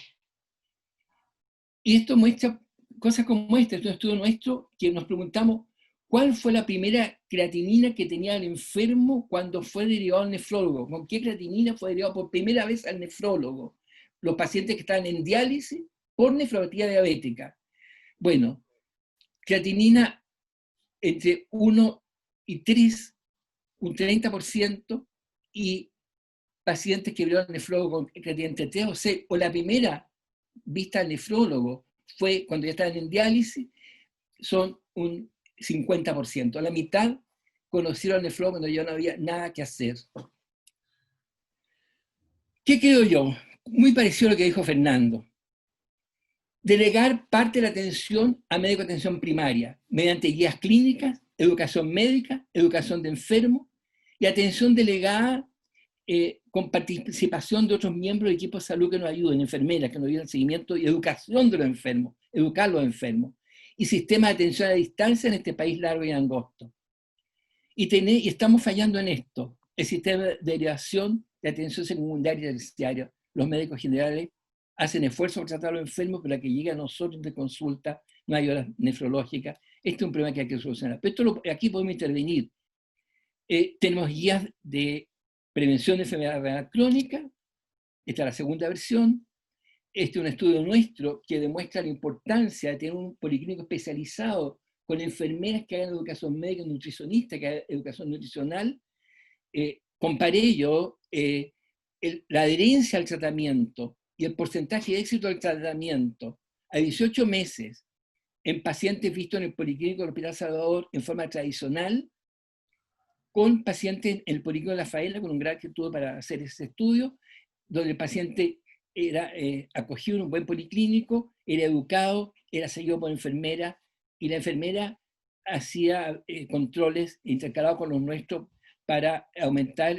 Y esto muestra cosas como esta. Es un estudio nuestro que nos preguntamos cuál fue la primera creatinina que tenía el enfermo cuando fue derivado al nefrólogo. ¿Con qué creatinina fue derivado por primera vez al nefrólogo? Los pacientes que estaban en diálisis por nefropatía diabética. Bueno, creatinina entre 1 y 3, un 30%, y pacientes que vieron al nefrólogo con creatinina entre 3 o 6, o la primera vista al nefrólogo fue cuando ya estaban en diálisis, son un 50%. La mitad conocieron al nefrólogo cuando ya no había nada que hacer. ¿Qué creo yo? Muy parecido a lo que dijo Fernando. Delegar parte de la atención a médico de atención primaria, mediante guías clínicas, educación médica, educación de enfermos, y atención delegada con participación de otros miembros de equipos de salud que nos ayuden, enfermeras que nos ayuden en seguimiento y educación de los enfermos, educar a los enfermos, y sistema de atención a distancia en este país largo y angosto. Y estamos fallando en esto, el sistema de derivación de atención secundaria y terciaria. Los médicos generales hacen esfuerzos por tratar a los enfermos, pero la que llega a nosotros de consulta no hay horas nefrológicas. Este es un problema que hay que solucionar. Pero aquí podemos intervenir. Tenemos guías de prevención de enfermedad renal crónica. Esta es la segunda versión. Este es un estudio nuestro que demuestra la importancia de tener un policlínico especializado con enfermeras que hagan educación médica, nutricionistas que hagan educación nutricional. Comparé yo la adherencia al tratamiento y el porcentaje de éxito del tratamiento a 18 meses en pacientes vistos en el Policlínico del Hospital Salvador en forma tradicional, con pacientes en el Policlínico de La Faela, con un gran que tuvo para hacer ese estudio, donde el paciente era acogido en un buen policlínico, era educado, era seguido por enfermera, y la enfermera hacía controles intercalados con los nuestros para aumentar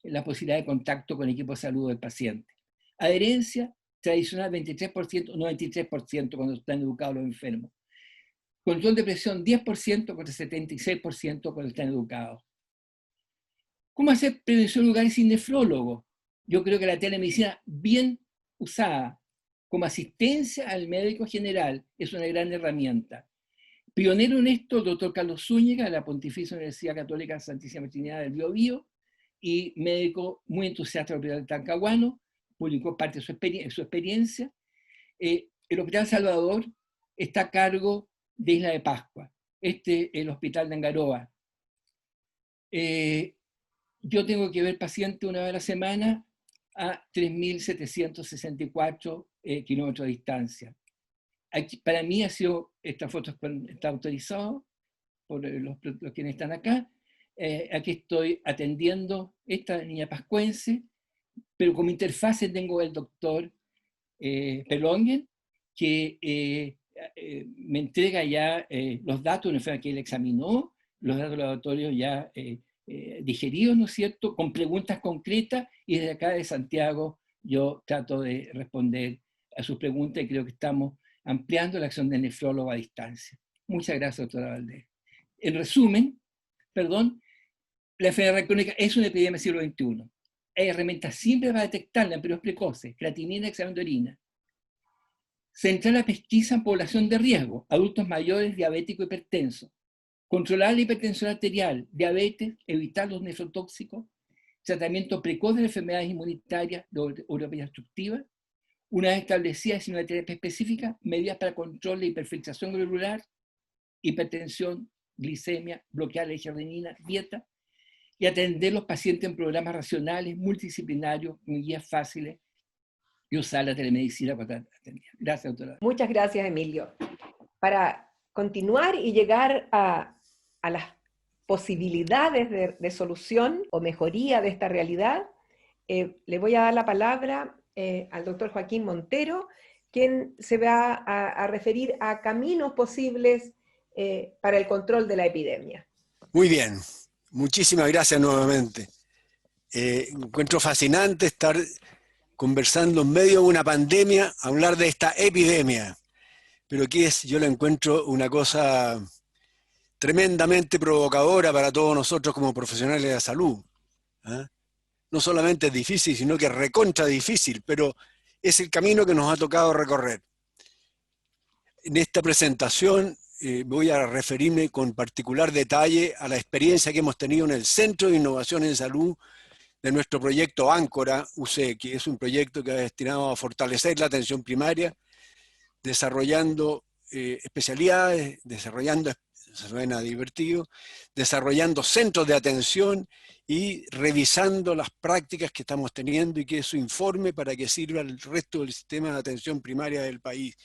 la posibilidad de contacto con el equipo de salud del paciente. Adherencia tradicional 23%, 93% cuando están educados los enfermos. Control de presión 10% contra 76% cuando están educados. ¿Cómo hacer prevención en lugares sin nefrólogo? Yo creo que la telemedicina bien usada como asistencia al médico general es una gran herramienta. Pionero en esto, el doctor Carlos Zúñiga, de la Pontificia Universidad Católica Santísima Trinidad del Biobío, y médico muy entusiasta del Hospital Talcahuano, publicó parte de su experiencia. El Hospital Salvador está a cargo de Isla de Pascua, el Hospital de Angaroa. Yo tengo que ver pacientes una vez a la semana a 3.764 kilómetros de distancia. Aquí, para mí ha sido, esta foto está autorizado por los quienes están acá. Aquí estoy atendiendo esta niña pascuense, pero como interfase tengo el doctor Pelongen, que me entrega ya los datos de una enfermedad que él examinó, los datos laboratorios ya digeridos, ¿no es cierto?, con preguntas concretas, y desde acá de Santiago yo trato de responder a sus preguntas y creo que estamos ampliando la acción del nefrólogo a distancia. Muchas gracias, doctora Valdés. En resumen, la enfermedad crónica es una epidemia del siglo XXI. Hay herramientas simples para detectarla en periodos precoces, creatinina, examen de orina. Centrar la pesquisa en población de riesgo, adultos mayores, diabéticos, hipertensos. Controlar la hipertensión arterial, diabetes, evitar los nefrotóxicos, tratamiento precoz de enfermedades inmunitarias de uropatía obstructiva. Una vez establecida sin una terapia específica, medidas para control de hiperfiltración glomerular, hipertensión, glicemia, bloquear la hidrogenina, dieta, y atender los pacientes en programas racionales, multidisciplinarios, con guías fáciles, y usar la telemedicina para atender. Gracias, doctora. Muchas gracias, Emilio. Para continuar y llegar a las posibilidades de solución o mejoría de esta realidad, le voy a dar la palabra al doctor Joaquín Montero, quien se va a referir a caminos posibles para el control de la epidemia. Muy bien, muchísimas gracias nuevamente. Encuentro fascinante estar conversando en medio de una pandemia, hablar de esta epidemia, pero que es, yo la encuentro una cosa tremendamente provocadora para todos nosotros como profesionales de la salud. No solamente es difícil, sino que es recontra difícil, pero es el camino que nos ha tocado recorrer. En esta presentación voy a referirme con particular detalle a la experiencia que hemos tenido en el Centro de Innovación en Salud de nuestro proyecto Áncora UC, que es un proyecto que ha destinado a fortalecer la atención primaria, desarrollando especialidades, suena divertido, desarrollando centros de atención y revisando las prácticas que estamos teniendo y que eso informe para que sirva al resto del sistema de atención primaria del país.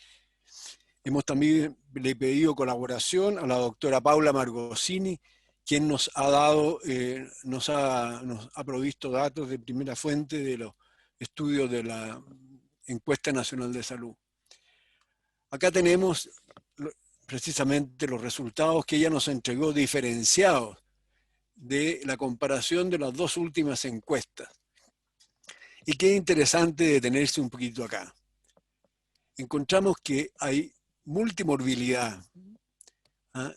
Hemos también le pedido colaboración a la doctora Paula Margosini, quien nos ha dado, nos ha provisto datos de primera fuente de los estudios de la Encuesta Nacional de Salud. Acá tenemos precisamente los resultados que ella nos entregó diferenciados de la comparación de las dos últimas encuestas. Y qué interesante detenerse un poquito acá. Encontramos que hay multimorbilidad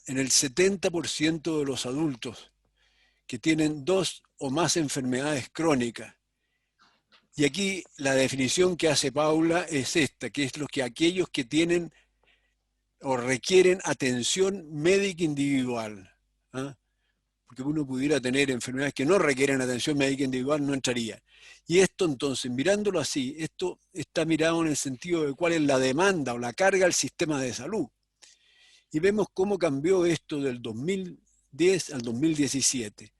en el 70% de los adultos que tienen 2 o más enfermedades crónicas. Y aquí la definición que hace Paula es esta, que es aquellos que tienen o requieren atención médica individual. Porque uno pudiera tener enfermedades que no requieren atención médica individual, no entraría. Y esto entonces, mirándolo así, esto está mirado en el sentido de cuál es la demanda o la carga al sistema de salud. Y vemos cómo cambió esto del 2010 al 2017.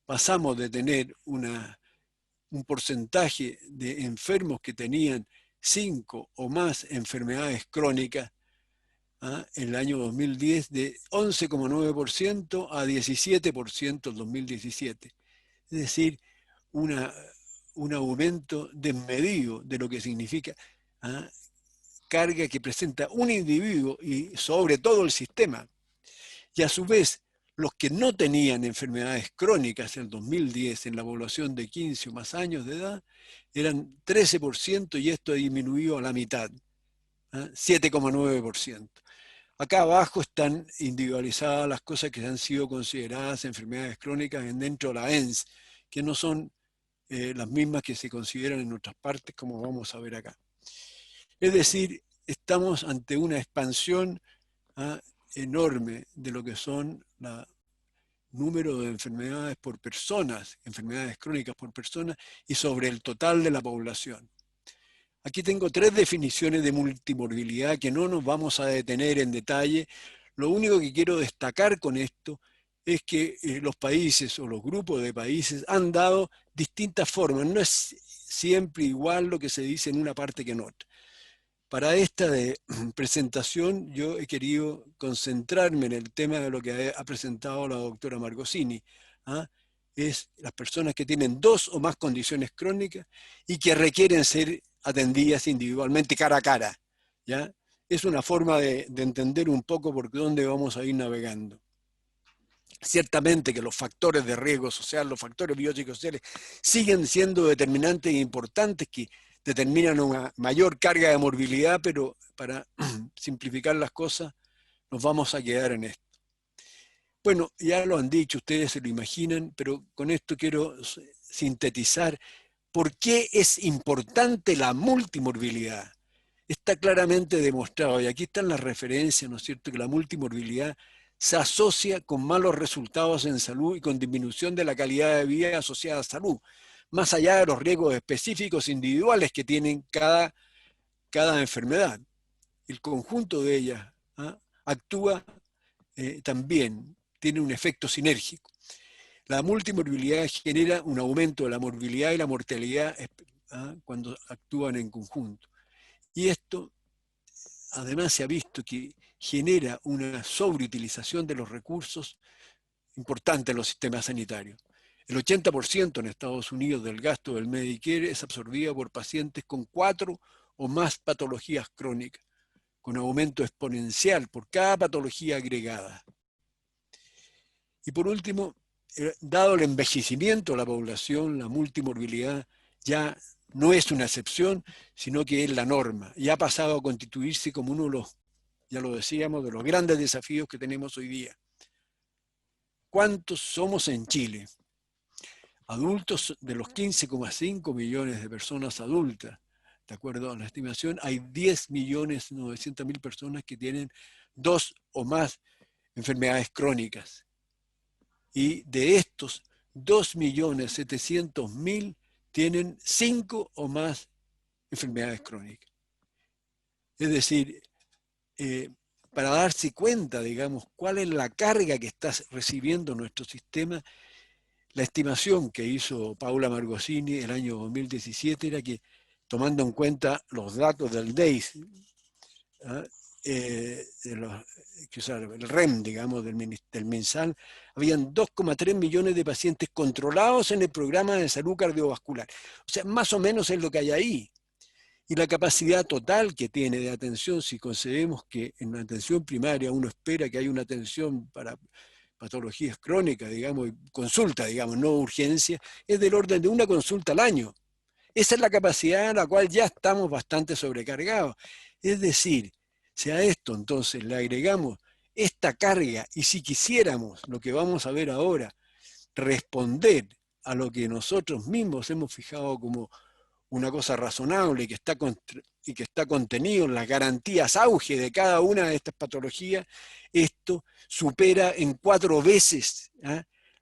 Pasamos de tener un porcentaje de enfermos que tenían 5 o más enfermedades crónicas en el año 2010, de 11,9% a 17% en 2017. Es decir, un aumento desmedido de lo que significa carga que presenta un individuo y sobre todo el sistema. Y a su vez, los que no tenían enfermedades crónicas en el 2010 en la población de 15 o más años de edad eran 13% y esto ha disminuido a la mitad, 7,9%. Acá abajo están individualizadas las cosas que han sido consideradas enfermedades crónicas dentro de la ENS, que no son las mismas que se consideran en otras partes, como vamos a ver acá. Es decir, estamos ante una expansión enorme de lo que son el número de enfermedades por personas, enfermedades crónicas por persona, y sobre el total de la población. Aquí tengo 3 definiciones de multimorbilidad que no nos vamos a detener en detalle. Lo único que quiero destacar con esto es que los países o los grupos de países han dado distintas formas. No es siempre igual lo que se dice en una parte que en otra. Para esta presentación yo he querido concentrarme en el tema de lo que ha presentado la doctora Margosini. Es las personas que tienen 2 o más condiciones crónicas y que requieren ser atendidas individualmente cara a cara. ¿Ya? Es una forma de entender un poco por dónde vamos a ir navegando. Ciertamente que los factores de riesgo social, los factores biopsicosociales, siguen siendo determinantes e importantes que determinan una mayor carga de morbilidad, pero para simplificar las cosas nos vamos a quedar en esto. Bueno, ya lo han dicho, ustedes se lo imaginan, pero con esto quiero sintetizar por qué es importante la multimorbilidad. Está claramente demostrado, y aquí están las referencias, ¿no es cierto?, que la multimorbilidad se asocia con malos resultados en salud y con disminución de la calidad de vida asociada a salud, más allá de los riesgos específicos individuales que tienen cada enfermedad. El conjunto de ellas actúa también, tiene un efecto sinérgico. La multimorbilidad genera un aumento de la morbilidad y la mortalidad cuando actúan en conjunto. Y esto, además, se ha visto que genera una sobreutilización de los recursos importante en los sistemas sanitarios. El 80% en Estados Unidos del gasto del Medicare es absorbido por pacientes con 4 o más patologías crónicas, con aumento exponencial por cada patología agregada. Y por último, dado el envejecimiento de la población, la multimorbilidad ya no es una excepción, sino que es la norma y ha pasado a constituirse como uno de los, ya lo decíamos, de los grandes desafíos que tenemos hoy día. ¿Cuántos somos en Chile? Adultos, de los 15,5 millones de personas adultas, de acuerdo a la estimación, hay 10.900.000 personas que tienen 2 o más enfermedades crónicas. Y de estos, 2.700.000 tienen 5 o más enfermedades crónicas. Es decir, para darse cuenta, digamos, cuál es la carga que está recibiendo nuestro sistema, la estimación que hizo Paula Margosini el año 2017 era que, tomando en cuenta los datos del DEIS, el REM, digamos, del MinSal, habían 2,3 millones de pacientes controlados en el programa de salud cardiovascular. O sea, más o menos es lo que hay ahí. Y la capacidad total que tiene de atención, si concebemos que en la atención primaria uno espera que haya una atención para patologías crónicas, digamos, consulta, digamos, no urgencia, es del orden de una consulta al año. Esa es la capacidad a la cual ya estamos bastante sobrecargados. Es decir, si a esto entonces le agregamos esta carga, y si quisiéramos, lo que vamos a ver ahora, responder a lo que nosotros mismos hemos fijado como una cosa razonable y que está contenido en las garantías auge de cada una de estas patologías, esto supera en 4 veces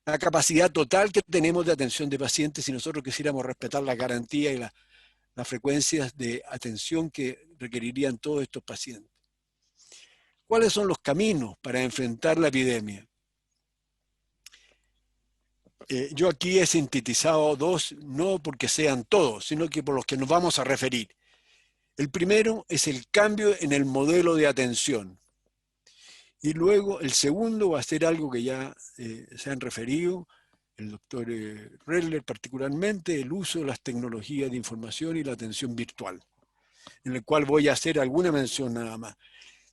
la capacidad total que tenemos de atención de pacientes si nosotros quisiéramos respetar la garantía y las frecuencias de atención que requerirían todos estos pacientes. ¿Cuáles son los caminos para enfrentar la epidemia? Yo aquí he sintetizado 2, no porque sean todos, sino que por los que nos vamos a referir. El primero es el cambio en el modelo de atención. Y luego el segundo va a ser algo que ya se han referido, el doctor Redler particularmente, el uso de las tecnologías de información y la atención virtual, en el cual voy a hacer alguna mención nada más.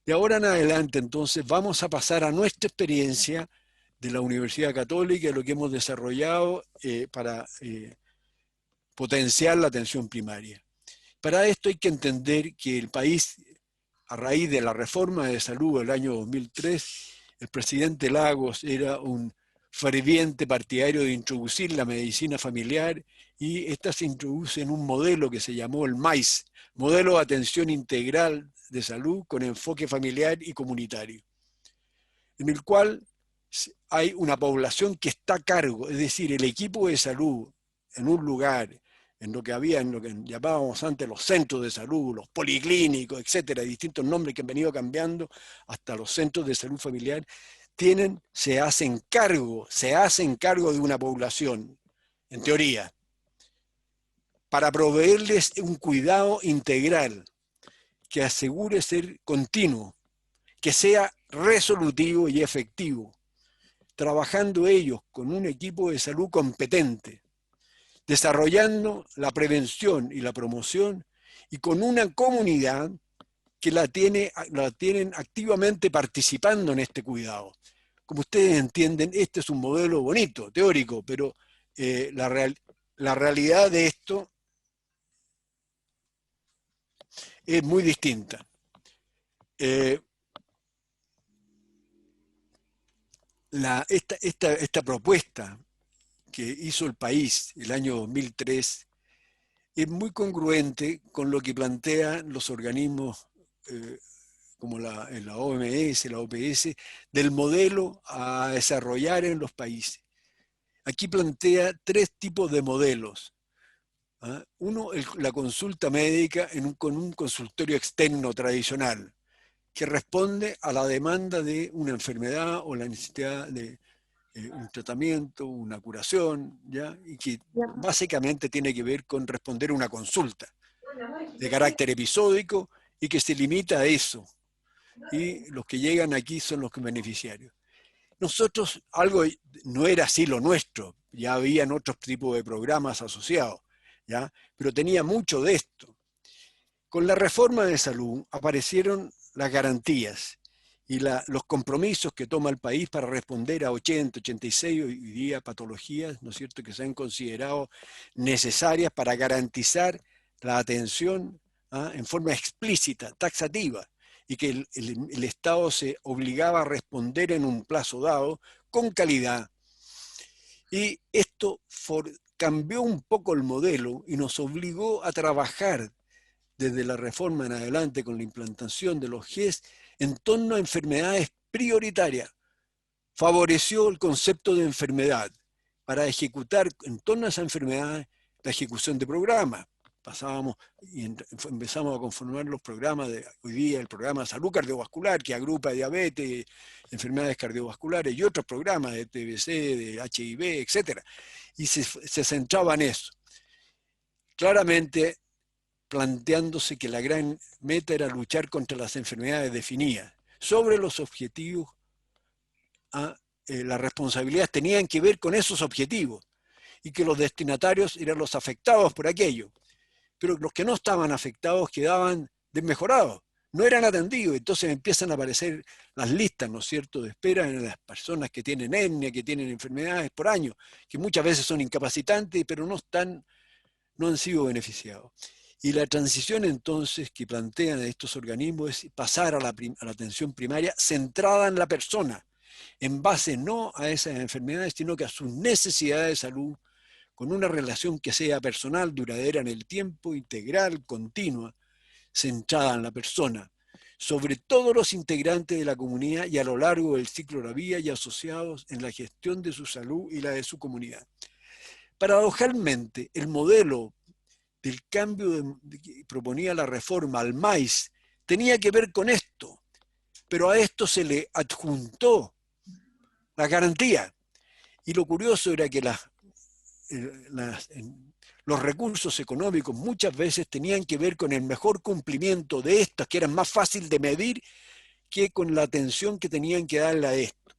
De ahora en adelante, entonces, vamos a pasar a nuestra experiencia de la Universidad Católica, lo que hemos desarrollado para potenciar la atención primaria. Para esto hay que entender que el país, a raíz de la reforma de salud del año 2003, el presidente Lagos era un ferviente partidario de introducir la medicina familiar, y esta se introduce en un modelo que se llamó el MAIS, Modelo de Atención Integral de Salud con enfoque familiar y comunitario, en el cual hay una población que está a cargo, es decir, el equipo de salud en un lugar, en lo que llamábamos antes los centros de salud, los policlínicos, etcétera, distintos nombres que han venido cambiando hasta los centros de salud familiar, se hacen cargo de una población, en teoría, para proveerles un cuidado integral que asegure ser continuo, que sea resolutivo y efectivo, trabajando ellos con un equipo de salud competente, desarrollando la prevención y la promoción, y con una comunidad que la tienen activamente participando en este cuidado. Como ustedes entienden, este es un modelo bonito, teórico, pero la realidad de esto es muy distinta. Esta propuesta que hizo el país el año 2003 es muy congruente con lo que plantean los organismos como la OMS, la OPS, del modelo a desarrollar en los países. Aquí plantea 3 tipos de modelos. Uno, la consulta médica con un consultorio externo tradicional, que responde a la demanda de una enfermedad o la necesidad de un tratamiento, una curación, ¿ya? Y que básicamente tiene que ver con responder a una consulta de carácter episódico y que se limita a eso. Y los que llegan aquí son los beneficiarios. Nosotros, no era así lo nuestro, ya habían otros tipos de programas asociados, ¿ya? Pero tenía mucho de esto. Con la reforma de salud aparecieron las garantías y los compromisos que toma el país para responder a 80, 86 hoy día patologías, ¿no es cierto?, que se han considerado necesarias para garantizar la atención en forma explícita, taxativa, y que el Estado se obligaba a responder en un plazo dado, con calidad. Y esto cambió un poco el modelo y nos obligó a trabajar desde la reforma en adelante con la implantación de los GES en torno a enfermedades prioritarias. Favoreció el concepto de enfermedad para ejecutar en torno a esa enfermedad la ejecución de programas. Pasábamos y empezamos a conformar los programas de hoy día, el programa de salud cardiovascular, que agrupa diabetes, enfermedades cardiovasculares y otros programas de TBC, de HIV, etc. Y se centraba en eso. Claramente planteándose que la gran meta era luchar contra las enfermedades definidas. Sobre los objetivos, las responsabilidades tenían que ver con esos objetivos y que los destinatarios eran los afectados por aquello. Pero los que no estaban afectados quedaban desmejorados, no eran atendidos. Entonces empiezan a aparecer las listas, ¿no es cierto?, de espera en las personas que tienen etnia, que tienen enfermedades por año, que muchas veces son incapacitantes, pero no han sido beneficiados. Y la transición entonces que plantean estos organismos es pasar a la atención primaria centrada en la persona, en base no a esas enfermedades, sino que a sus necesidades de salud, con una relación que sea personal, duradera en el tiempo, integral, continua, centrada en la persona, sobre todos los integrantes de la comunidad y a lo largo del ciclo de la vida y asociados en la gestión de su salud y la de su comunidad. Paradojalmente, el modelo del cambio que proponía la reforma al MAIS tenía que ver con esto, pero a esto se le adjuntó la garantía. Y lo curioso era que los recursos económicos muchas veces tenían que ver con el mejor cumplimiento de estas, que eran más fácil de medir, que con la atención que tenían que darle a esto.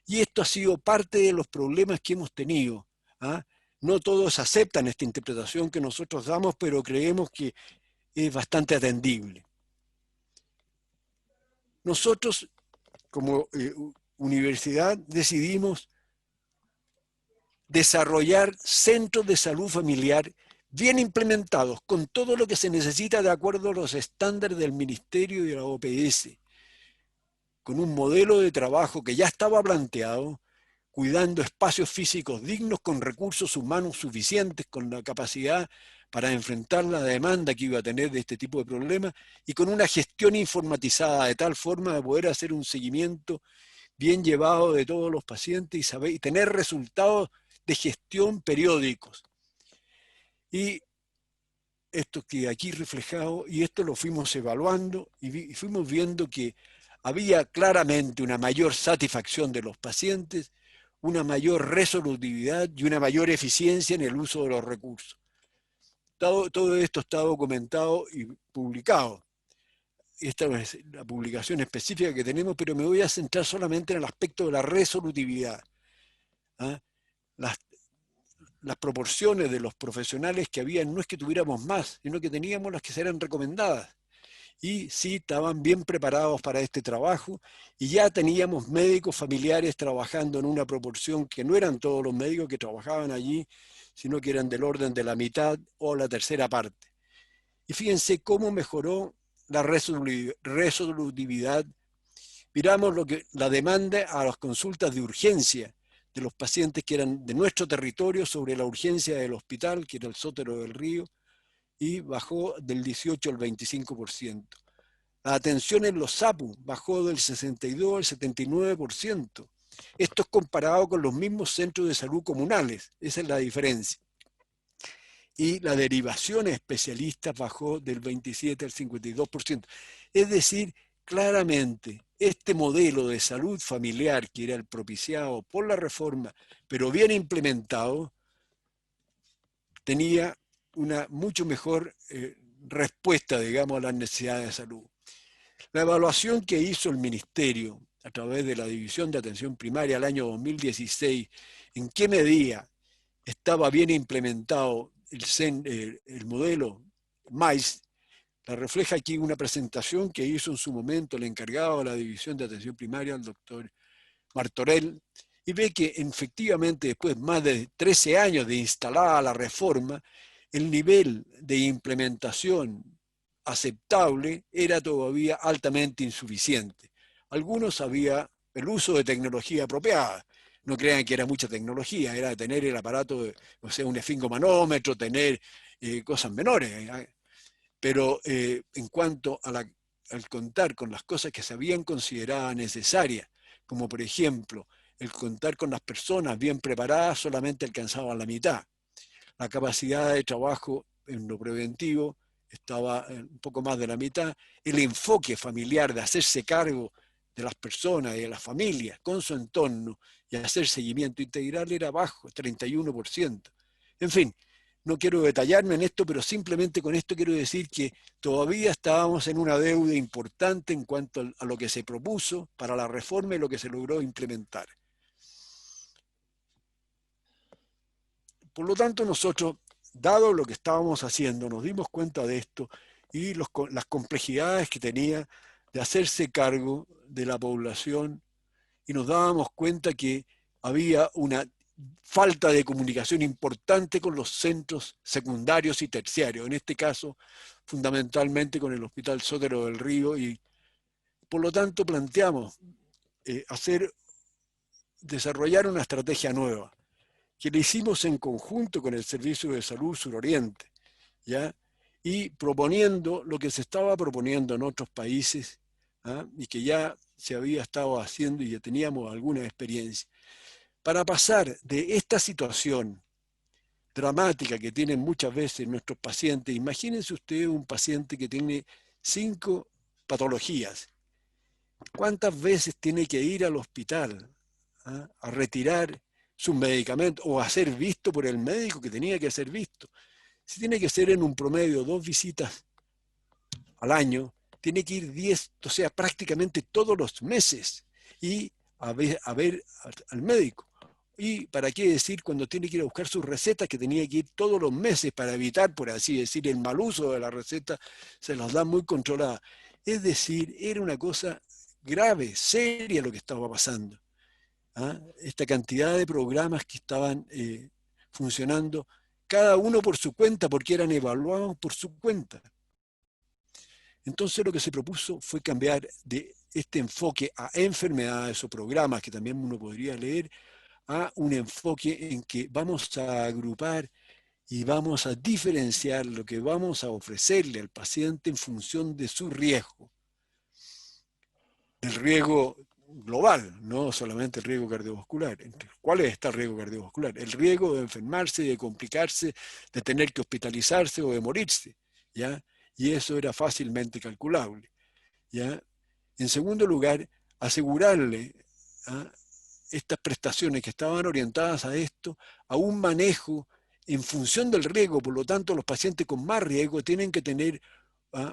Y esto ha sido parte de los problemas que hemos tenido. ¿Ah? No todos aceptan esta interpretación que nosotros damos, pero creemos que es bastante atendible. Nosotros, como universidad, decidimos desarrollar centros de salud familiar bien implementados, con todo lo que se necesita de acuerdo a los estándares del Ministerio y de la OPS, con un modelo de trabajo que ya estaba planteado, cuidando espacios físicos dignos, con recursos humanos suficientes, con la capacidad para enfrentar la demanda que iba a tener de este tipo de problemas, y con una gestión informatizada de tal forma de poder hacer un seguimiento bien llevado de todos los pacientes y tener resultados de gestión periódicos. Y esto que aquí reflejado, y esto lo fuimos evaluando y fuimos viendo que había claramente una mayor satisfacción de los pacientes, una mayor resolutividad y una mayor eficiencia en el uso de los recursos. Todo esto está documentado y publicado. Esta es la publicación específica que tenemos, pero me voy a centrar solamente en el aspecto de la resolutividad. ¿Ah? Las proporciones de los profesionales que habían no es que tuviéramos más, sino que teníamos las que eran recomendadas. Y sí, estaban bien preparados para este trabajo, y ya teníamos médicos familiares trabajando en una proporción que no eran todos los médicos que trabajaban allí, sino que eran del orden de la mitad o la tercera parte. Y fíjense cómo mejoró la resolutividad. Miramos la demanda a las consultas de urgencia de los pacientes que eran de nuestro territorio sobre la urgencia del hospital, que era el Sótero del Río, y bajó del 18 al 25%. La atención en los SAPU bajó del 62 al 79%. Esto es comparado con los mismos centros de salud comunales, esa es la diferencia. Y la derivación a especialistas bajó del 27 al 52%. Es decir, claramente, este modelo de salud familiar, que era el propiciado por la reforma, pero bien implementado, tenía una mucho mejor respuesta, digamos, a las necesidades de salud. La evaluación que hizo el Ministerio a través de la División de Atención Primaria el año 2016, en qué medida estaba bien implementado el modelo MAIS, la refleja aquí una presentación que hizo en su momento el encargado de la División de Atención Primaria, el doctor Martorell, y ve que efectivamente después de más de 13 años de instalada la reforma, el nivel de implementación aceptable era todavía altamente insuficiente. Algunos había el uso de tecnología apropiada. No crean que era mucha tecnología, era tener el aparato, o sea, un esfingomanómetro, tener cosas menores. Pero en cuanto al contar con las cosas que se habían considerado necesarias, como por ejemplo el contar con las personas bien preparadas, solamente alcanzaba la mitad. La capacidad de trabajo en lo preventivo estaba un poco más de la mitad. El enfoque familiar de hacerse cargo de las personas y de las familias con su entorno y hacer seguimiento integral era bajo, 31%. En fin, no quiero detallarme en esto, pero simplemente con esto quiero decir que todavía estábamos en una deuda importante en cuanto a lo que se propuso para la reforma y lo que se logró implementar. Por lo tanto, nosotros, dado lo que estábamos haciendo, nos dimos cuenta de esto y las complejidades que tenía de hacerse cargo de la población, y nos dábamos cuenta que había una falta de comunicación importante con los centros secundarios y terciarios, en este caso fundamentalmente con el Hospital Sótero del Río, y por lo tanto planteamos desarrollar una estrategia nueva, que le hicimos en conjunto con el Servicio de Salud Suroriente, ¿ya? Y proponiendo lo que se estaba proponiendo en otros países, ¿ah? Y que ya se había estado haciendo y ya teníamos alguna experiencia, para pasar de esta situación dramática que tienen muchas veces nuestros pacientes. Imagínense ustedes un paciente que tiene 5 patologías. ¿Cuántas veces tiene que ir al hospital a retirar sus medicamentos o a ser visto por el médico que tenía que ser visto? Si tiene que ser en un promedio 2 visitas al año, tiene que ir 10, o sea, prácticamente todos los meses, y a ver al médico. Y para qué decir cuando tiene que ir a buscar sus recetas, que tenía que ir todos los meses para evitar, por así decir, el mal uso de la receta, se las da muy controlada. Es decir, era una cosa grave, seria lo que estaba pasando. ¿Ah? Esta cantidad de programas que estaban funcionando, cada uno por su cuenta, porque eran evaluados por su cuenta. Entonces lo que se propuso fue cambiar de este enfoque a enfermedades o programas, que también uno podría leer, a un enfoque en que vamos a agrupar y vamos a diferenciar lo que vamos a ofrecerle al paciente en función de su riesgo. El riesgo global, no solamente el riesgo cardiovascular. ¿Cuál está el riesgo cardiovascular? El riesgo de enfermarse, de complicarse, de tener que hospitalizarse o de morirse, ¿ya? Y eso era fácilmente calculable, ¿ya? En segundo lugar, asegurarle a estas prestaciones que estaban orientadas a esto, a un manejo en función del riesgo. Por lo tanto, los pacientes con más riesgo tienen que tener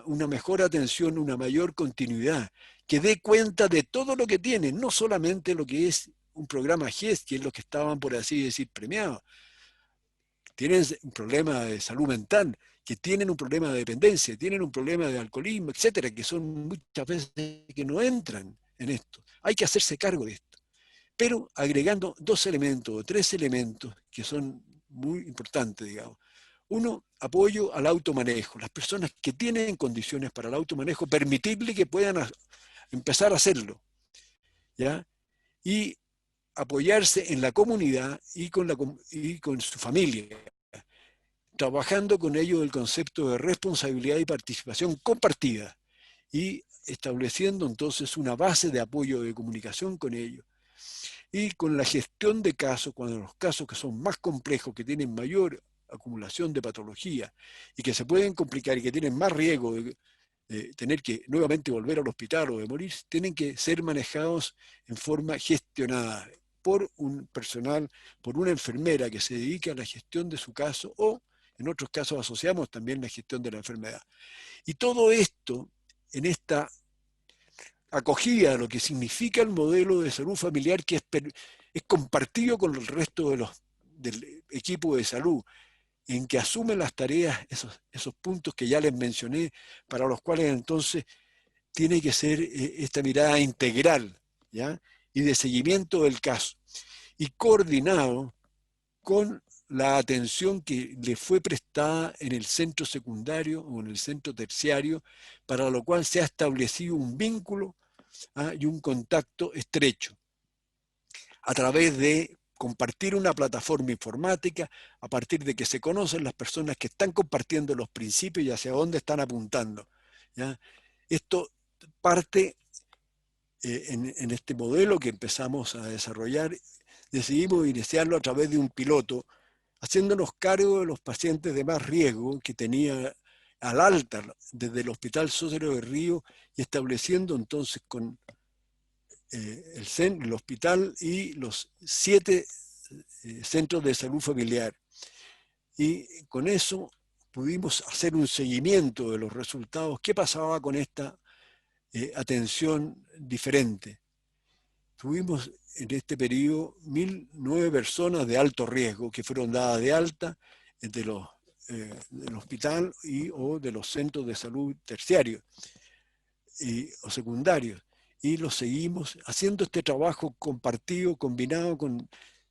una mejor atención, una mayor continuidad, que dé cuenta de todo lo que tienen, no solamente lo que es un programa GES, que es lo que estaban, por así decir, premiados. Tienen un problema de salud mental, que tienen un problema de dependencia, tienen un problema de alcoholismo, etcétera, que son muchas veces que no entran en esto. Hay que hacerse cargo de esto, pero agregando 2 elementos o 3 elementos que son muy importantes, digamos. Uno, apoyo al automanejo. Las personas que tienen condiciones para el automanejo, permitirle que puedan empezar a hacerlo, ¿ya? Y apoyarse en la comunidad y con su familia, trabajando con ellos el concepto de responsabilidad y participación compartida, y estableciendo entonces una base de apoyo de comunicación con ellos. Y con la gestión de casos, cuando los casos que son más complejos, que tienen mayor acumulación de patología y que se pueden complicar y que tienen más riesgo de tener que nuevamente volver al hospital o de morir, tienen que ser manejados en forma gestionada por un personal, por una enfermera que se dedique a la gestión de su caso, o en otros casos asociamos también la gestión de la enfermedad. Y todo esto en esta acogida a lo que significa el modelo de salud familiar, que es compartido con el resto del equipo de salud, en que asumen las tareas, esos puntos que ya les mencioné, para los cuales entonces tiene que ser esta mirada integral, ¿ya? Y de seguimiento del caso, y coordinado con la atención que le fue prestada en el centro secundario o en el centro terciario, para lo cual se ha establecido un vínculo y un contacto estrecho a través de compartir una plataforma informática, a partir de que se conocen las personas que están compartiendo los principios y hacia dónde están apuntando, ¿ya? Esto parte en este modelo que empezamos a desarrollar. Decidimos iniciarlo a través de un piloto, haciéndonos cargo de los pacientes de más riesgo que tenía al alta desde el Hospital Sotero de Río, y estableciendo entonces con el hospital y los 7 centros de salud familiar. Y con eso pudimos hacer un seguimiento de los resultados. ¿Qué pasaba con esta atención diferente? Tuvimos en este periodo 1.009 personas de alto riesgo que fueron dadas de alta del hospital o de los centros de salud terciarios o secundarios. Y los seguimos haciendo este trabajo compartido, combinado con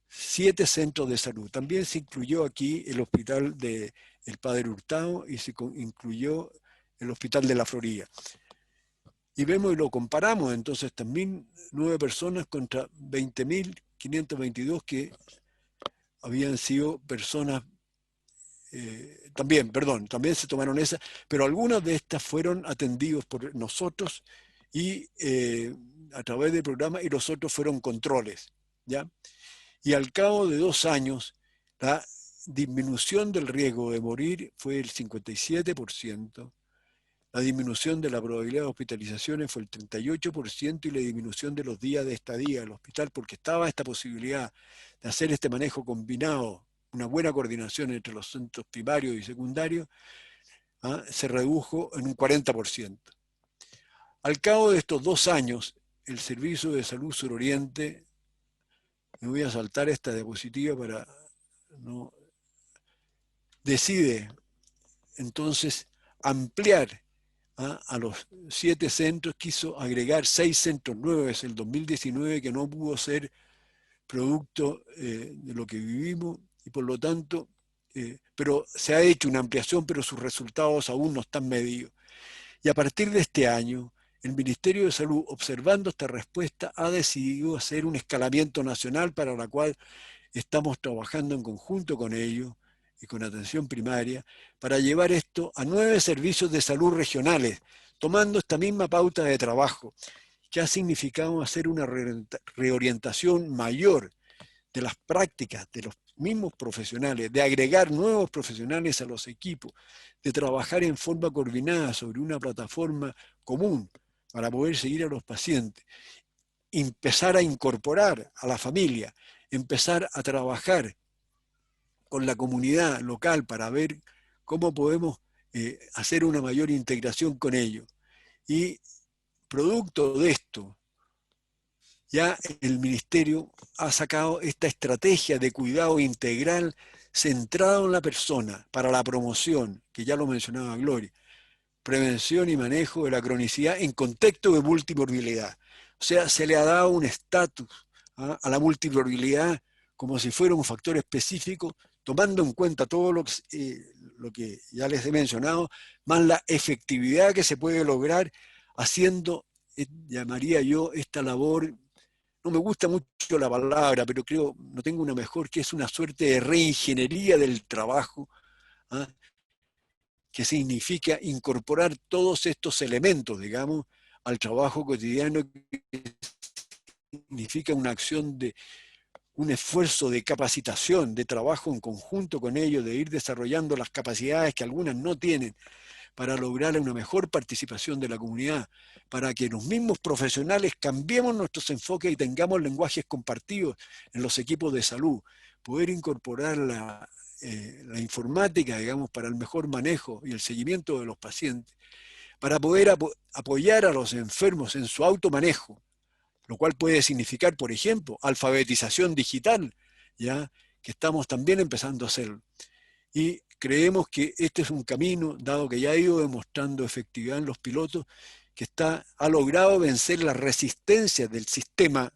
7 centros de salud. También se incluyó aquí el hospital del Padre Hurtado y se incluyó el hospital de la Florida. Y vemos y lo comparamos, entonces también 9 personas contra 20.522 que habían sido personas, también se tomaron esas, pero algunas de estas fueron atendidos por nosotros y a través del programa, y los otros fueron controles, ¿ya? Y al cabo de 2 años, la disminución del riesgo de morir fue el 57%, la disminución de la probabilidad de hospitalizaciones fue el 38%, y la disminución de los días de estadía en el hospital, porque estaba esta posibilidad de hacer este manejo combinado una buena coordinación entre los centros primarios y secundarios, se redujo en un 40%. Al cabo de estos 2 años, el Servicio de Salud Suroriente, me voy a saltar esta diapositiva para no, decide entonces ampliar a los 7 centros, quiso agregar 6 centros nuevos en el 2019 que no pudo ser producto de lo que vivimos y por lo tanto, pero se ha hecho una ampliación, pero sus resultados aún no están medidos. Y a partir de este año, el Ministerio de Salud, observando esta respuesta, ha decidido hacer un escalamiento nacional para la cual estamos trabajando en conjunto con ellos y con atención primaria, para llevar esto a 9 servicios de salud regionales, tomando esta misma pauta de trabajo, que ha significado hacer una reorientación mayor de las prácticas de los mismos profesionales, de agregar nuevos profesionales a los equipos, de trabajar en forma coordinada sobre una plataforma común para poder seguir a los pacientes, empezar a incorporar a la familia, empezar a trabajar con la comunidad local para ver cómo podemos hacer una mayor integración con ellos. Y producto de esto, ya el Ministerio ha sacado esta estrategia de cuidado integral centrado en la persona para la promoción, que ya lo mencionaba Gloria, prevención y manejo de la cronicidad en contexto de multimorbilidad. O sea, se le ha dado un estatus a la multimorbilidad como si fuera un factor específico, tomando en cuenta todo lo que ya les he mencionado, más la efectividad que se puede lograr haciendo, llamaría yo, esta labor, no me gusta mucho la palabra, pero creo, no tengo una mejor, que es una suerte de reingeniería del trabajo, que significa incorporar todos estos elementos, digamos, al trabajo cotidiano, que significa una acción de un esfuerzo de capacitación, de trabajo en conjunto con ellos, de ir desarrollando las capacidades que algunas no tienen para lograr una mejor participación de la comunidad, para que los mismos profesionales cambiemos nuestros enfoques y tengamos lenguajes compartidos en los equipos de salud, poder incorporar la informática, digamos, para el mejor manejo y el seguimiento de los pacientes, para poder apoyar a los enfermos en su automanejo, lo cual puede significar, por ejemplo, alfabetización digital, ¿ya? Que estamos también empezando a hacer. Y creemos que este es un camino, dado que ya ha ido demostrando efectividad en los pilotos, que ha logrado vencer las resistencias del sistema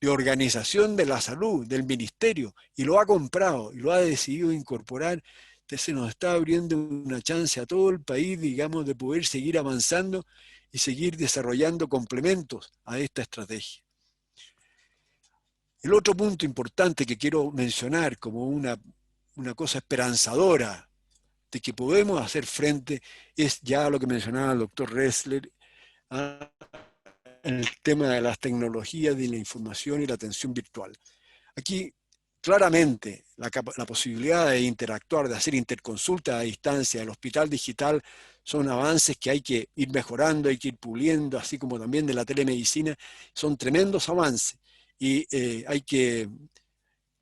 de organización de la salud, del ministerio, y lo ha comprado, y lo ha decidido incorporar. Entonces se nos está abriendo una chance a todo el país, digamos, de poder seguir avanzando y seguir desarrollando complementos a esta estrategia. El otro punto importante que quiero mencionar como una cosa esperanzadora de que podemos hacer frente es ya lo que mencionaba el doctor Ressler, el tema de las tecnologías de la información y la atención virtual. Aquí, claramente, la posibilidad de interactuar, de hacer interconsulta a distancia, el hospital digital, son avances que hay que ir mejorando, hay que ir puliendo, así como también de la telemedicina, son tremendos avances y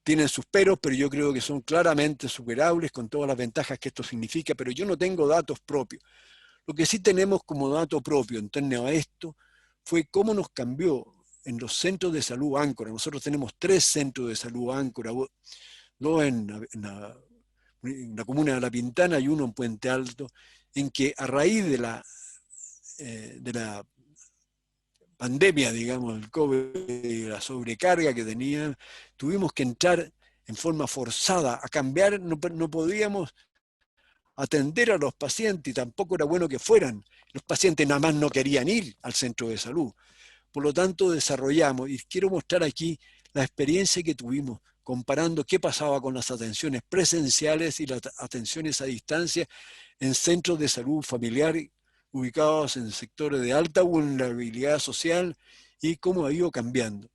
tienen sus peros, pero yo creo que son claramente superables con todas las ventajas que esto significa, pero yo no tengo datos propios. Lo que sí tenemos como dato propio en torno a esto fue cómo nos cambió en los centros de salud áncora. Nosotros tenemos 3 centros de salud áncora, 2 en la comuna de La Pintana y 1 en Puente Alto, en que a raíz de la pandemia, digamos, del COVID y la sobrecarga que tenían, tuvimos que entrar en forma forzada a cambiar, no podíamos atender a los pacientes y tampoco era bueno que fueran. Los pacientes nada más no querían ir al centro de salud. Por lo tanto, desarrollamos, y quiero mostrar aquí la experiencia que tuvimos comparando qué pasaba con las atenciones presenciales y las atenciones a distancia en centros de salud familiar ubicados en sectores de alta vulnerabilidad social y cómo ha ido cambiando.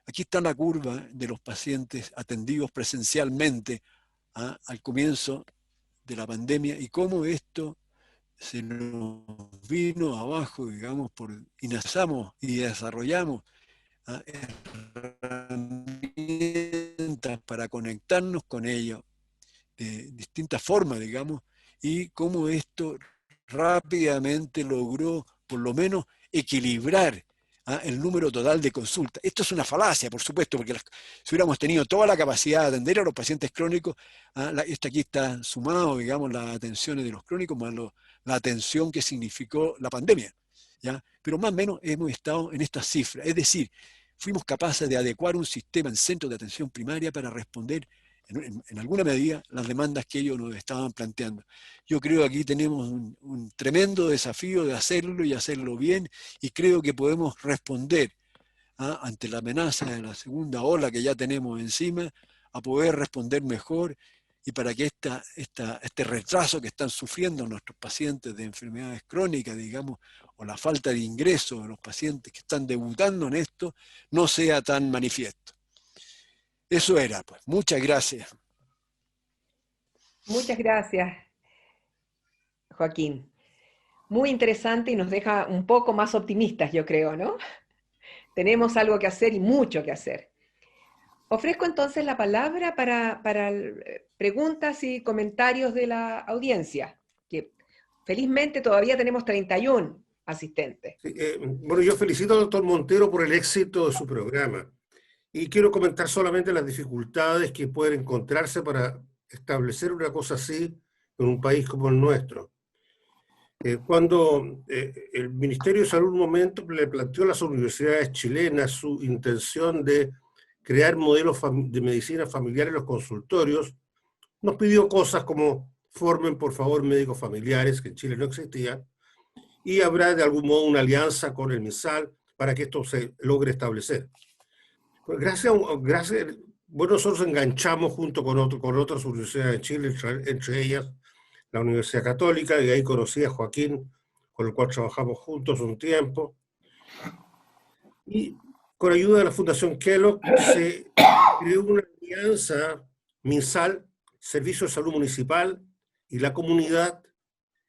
Aquí está la curva de los pacientes atendidos presencialmente al comienzo de la pandemia y cómo esto se nos vino abajo, digamos, y nacemos y desarrollamos herramientas para conectarnos con ellos, distintas formas, digamos, y cómo esto rápidamente logró, por lo menos, equilibrar el número total de consultas. Esto es una falacia, por supuesto, porque si hubiéramos tenido toda la capacidad de atender a los pacientes crónicos, esto aquí está sumado, digamos, las atenciones de los crónicos, más la atención que significó la pandemia, ¿ya? Pero más o menos hemos estado en estas cifras, es decir, fuimos capaces de adecuar un sistema en centros de atención primaria para responder en alguna medida las demandas que ellos nos estaban planteando. Yo creo que aquí tenemos un tremendo desafío de hacerlo y hacerlo bien, y creo que podemos responder ante la amenaza de la segunda ola que ya tenemos encima, a poder responder mejor, y para que este retraso que están sufriendo nuestros pacientes de enfermedades crónicas, digamos, o la falta de ingresos de los pacientes que están debutando en esto, no sea tan manifiesto. Eso era, pues. Muchas gracias. Muchas gracias, Joaquín. Muy interesante y nos deja un poco más optimistas, yo creo, ¿no? Tenemos algo que hacer y mucho que hacer. Ofrezco entonces la palabra para preguntas y comentarios de la audiencia, que felizmente todavía tenemos 31 asistentes. Sí, bueno, yo felicito al doctor Montero por el éxito de su programa. Y quiero comentar solamente las dificultades que pueden encontrarse para establecer una cosa así en un país como el nuestro. Cuando el Ministerio de Salud en un momento le planteó a las universidades chilenas su intención de crear modelos de medicina familiar en los consultorios, nos pidió cosas como formen por favor médicos familiares, que en Chile no existía, y habrá de algún modo una alianza con el MinSal para que esto se logre establecer. Bueno, nosotros enganchamos junto con otras universidades de Chile, entre ellas la Universidad Católica, y ahí conocí a Joaquín, con el cual trabajamos juntos un tiempo. Y con ayuda de la Fundación Kellogg se creó una alianza MinSal, Servicio de Salud Municipal y la comunidad,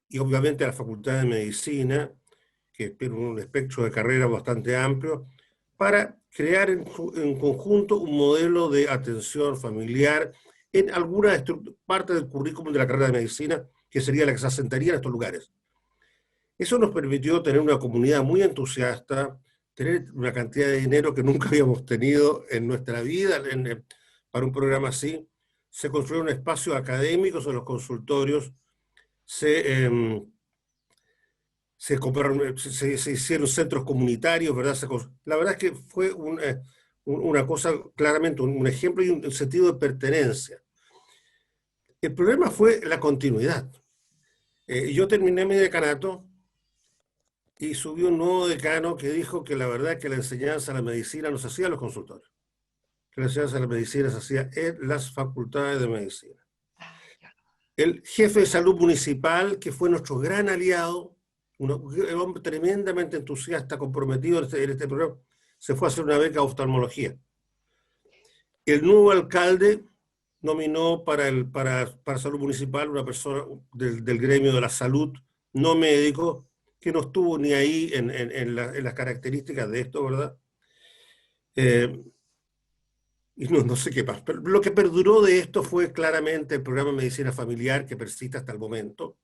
y obviamente la Facultad de Medicina, que tiene un espectro de carrera bastante amplio, para crear en conjunto un modelo de atención familiar en alguna parte del currículum de la carrera de medicina, que sería la que se asentaría en estos lugares. Eso nos permitió tener una comunidad muy entusiasta, tener una cantidad de dinero que nunca habíamos tenido en nuestra vida para un programa así. Se construyeron espacios académicos en los consultorios, se hicieron centros comunitarios, ¿verdad? La verdad es que fue una cosa, claramente, un ejemplo y un sentido de pertenencia. El problema fue la continuidad. Yo terminé mi decanato y subió un nuevo decano que dijo que la verdad es que la enseñanza a la medicina no se hacía en los consultorios, que la enseñanza a la medicina se hacía en las facultades de medicina. El jefe de salud municipal, que fue nuestro gran aliado, un hombre tremendamente entusiasta, comprometido en este programa, se fue a hacer una beca de oftalmología. El nuevo alcalde nominó para salud municipal una persona del gremio de la salud, no médico, que no estuvo ni ahí en las características de esto, ¿verdad? Y no sé qué pasa. Pero lo que perduró de esto fue claramente el programa de medicina familiar, que persiste hasta el momento.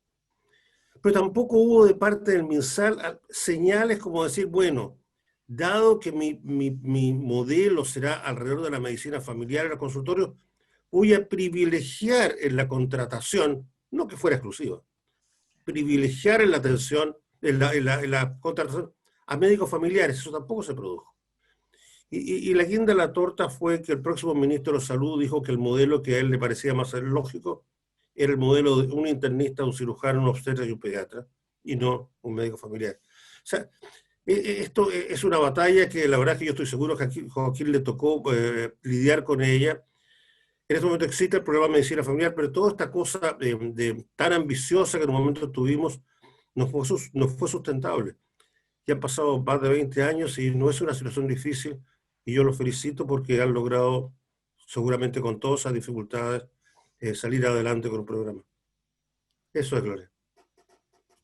Pero tampoco hubo de parte del MinSal señales como decir, bueno, dado que mi modelo será alrededor de la medicina familiar en el consultorio, voy a privilegiar en la contratación, no que fuera exclusiva, privilegiar en la atención, en la contratación a médicos familiares. Eso tampoco se produjo. Y la guinda de la torta fue que el próximo ministro de Salud dijo que el modelo que a él le parecía más lógico era el modelo de un internista, un cirujano, un obstetra y un pediatra, y no un médico familiar. O sea, esto es una batalla que la verdad es que yo estoy seguro que a Joaquín le tocó lidiar con ella. En este momento existe el programa de medicina familiar, pero toda esta cosa tan ambiciosa que en un momento tuvimos no fue sustentable. Ya han pasado más de 20 años y no es una situación difícil, y yo los felicito porque han logrado, seguramente con todas esas dificultades, salir adelante con un programa. Eso es, Gloria.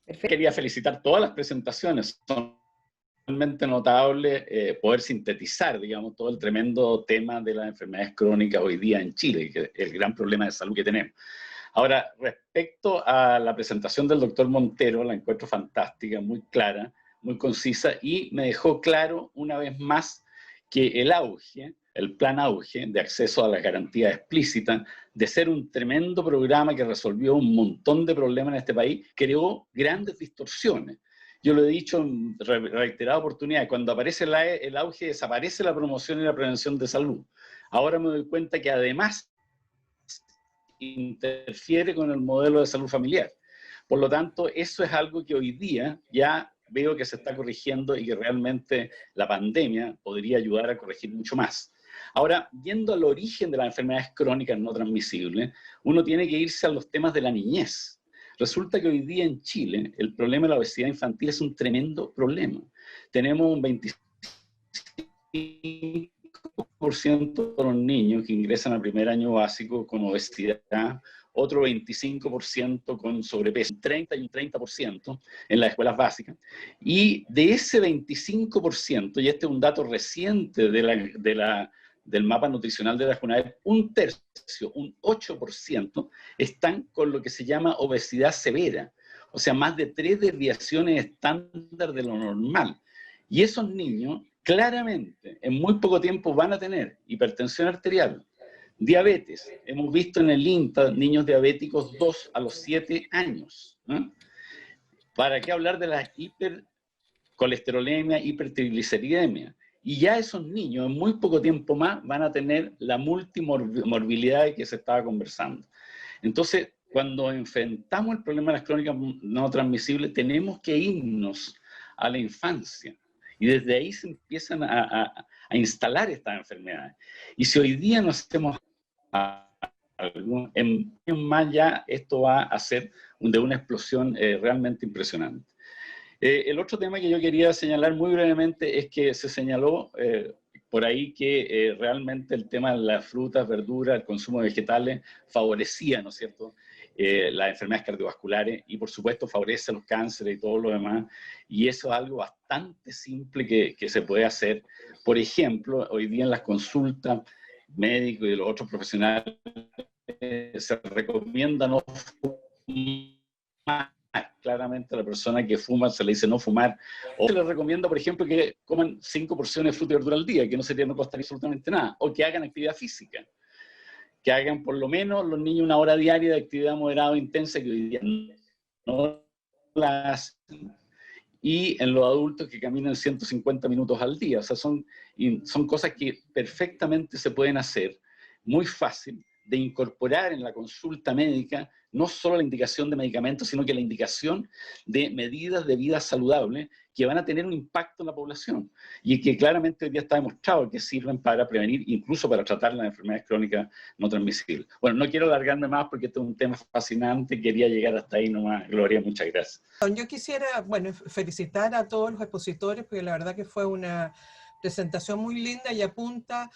Perfecto. Quería felicitar todas las presentaciones. Son realmente notable poder sintetizar, digamos, todo el tremendo tema de las enfermedades crónicas hoy día en Chile, que es el gran problema de salud que tenemos. Ahora, respecto a la presentación del doctor Montero, la encuentro fantástica, muy clara, muy concisa, y me dejó claro una vez más que el auge, el plan auge de acceso a la garantía explícita, de ser un tremendo programa que resolvió un montón de problemas en este país, creó grandes distorsiones. Yo lo he dicho en reiteradas oportunidades, cuando aparece el auge desaparece la promoción y la prevención de salud. Ahora me doy cuenta que además interfiere con el modelo de salud familiar. Por lo tanto, eso es algo que hoy día ya veo que se está corrigiendo y que realmente la pandemia podría ayudar a corregir mucho más. Ahora, yendo al origen de las enfermedades crónicas no transmisibles, uno tiene que irse a los temas de la niñez. Resulta que hoy día en Chile el problema de la obesidad infantil es un tremendo problema. Tenemos un 25% de los niños que ingresan al primer año básico con obesidad, otro 25% con sobrepeso, un 30 y un 30% en las escuelas básicas. Y de ese 25%, y este es un dato reciente del mapa nutricional de la JUNAEP, un tercio, un 8%, están con lo que se llama obesidad severa, o sea, más de 3 desviaciones estándar de lo normal. Y esos niños, claramente, en muy poco tiempo van a tener hipertensión arterial, diabetes. Hemos visto en el INTA niños diabéticos 2 a los 7 años. ¿No? ¿Para qué hablar de la hipercolesterolemia, hipertrigliceridemia? Y ya esos niños en muy poco tiempo más van a tener la multimorbilidad de que se estaba conversando. Entonces, cuando enfrentamos el problema de las crónicas no transmisibles, tenemos que irnos a la infancia. Y desde ahí se empiezan a instalar estas enfermedades. Y si hoy día no hacemos algo, en más ya esto va a ser de una explosión realmente impresionante. El otro tema que yo quería señalar muy brevemente es que se señaló por ahí que realmente el tema de las frutas, verduras, el consumo de vegetales favorecía, ¿no es cierto?, las enfermedades cardiovasculares y por supuesto favorece los cánceres y todo lo demás, y eso es algo bastante simple que se puede hacer. Por ejemplo, hoy día en las consultas médicos y de los otros profesionales se recomienda no fumar. Claramente a la persona que fuma se le dice no fumar, o se le recomienda, por ejemplo, que coman 5 porciones de fruta y verdura al día, que no costaría absolutamente nada, o que hagan actividad física. Que hagan por lo menos los niños una hora diaria de actividad moderada o intensa, que hoy día no la hacen, y en los adultos que caminan 150 minutos al día. O sea, son cosas que perfectamente se pueden hacer, muy fácil, de incorporar en la consulta médica, no solo la indicación de medicamentos, sino que la indicación de medidas de vida saludable que van a tener un impacto en la población y que claramente hoy día está demostrado que sirven para prevenir, incluso para tratar las enfermedades crónicas no transmisibles. Bueno, no quiero alargarme más porque este es un tema fascinante, quería llegar hasta ahí nomás. Gloria, muchas gracias. Yo quisiera, bueno, felicitar a todos los expositores porque la verdad que fue una presentación muy linda y apunta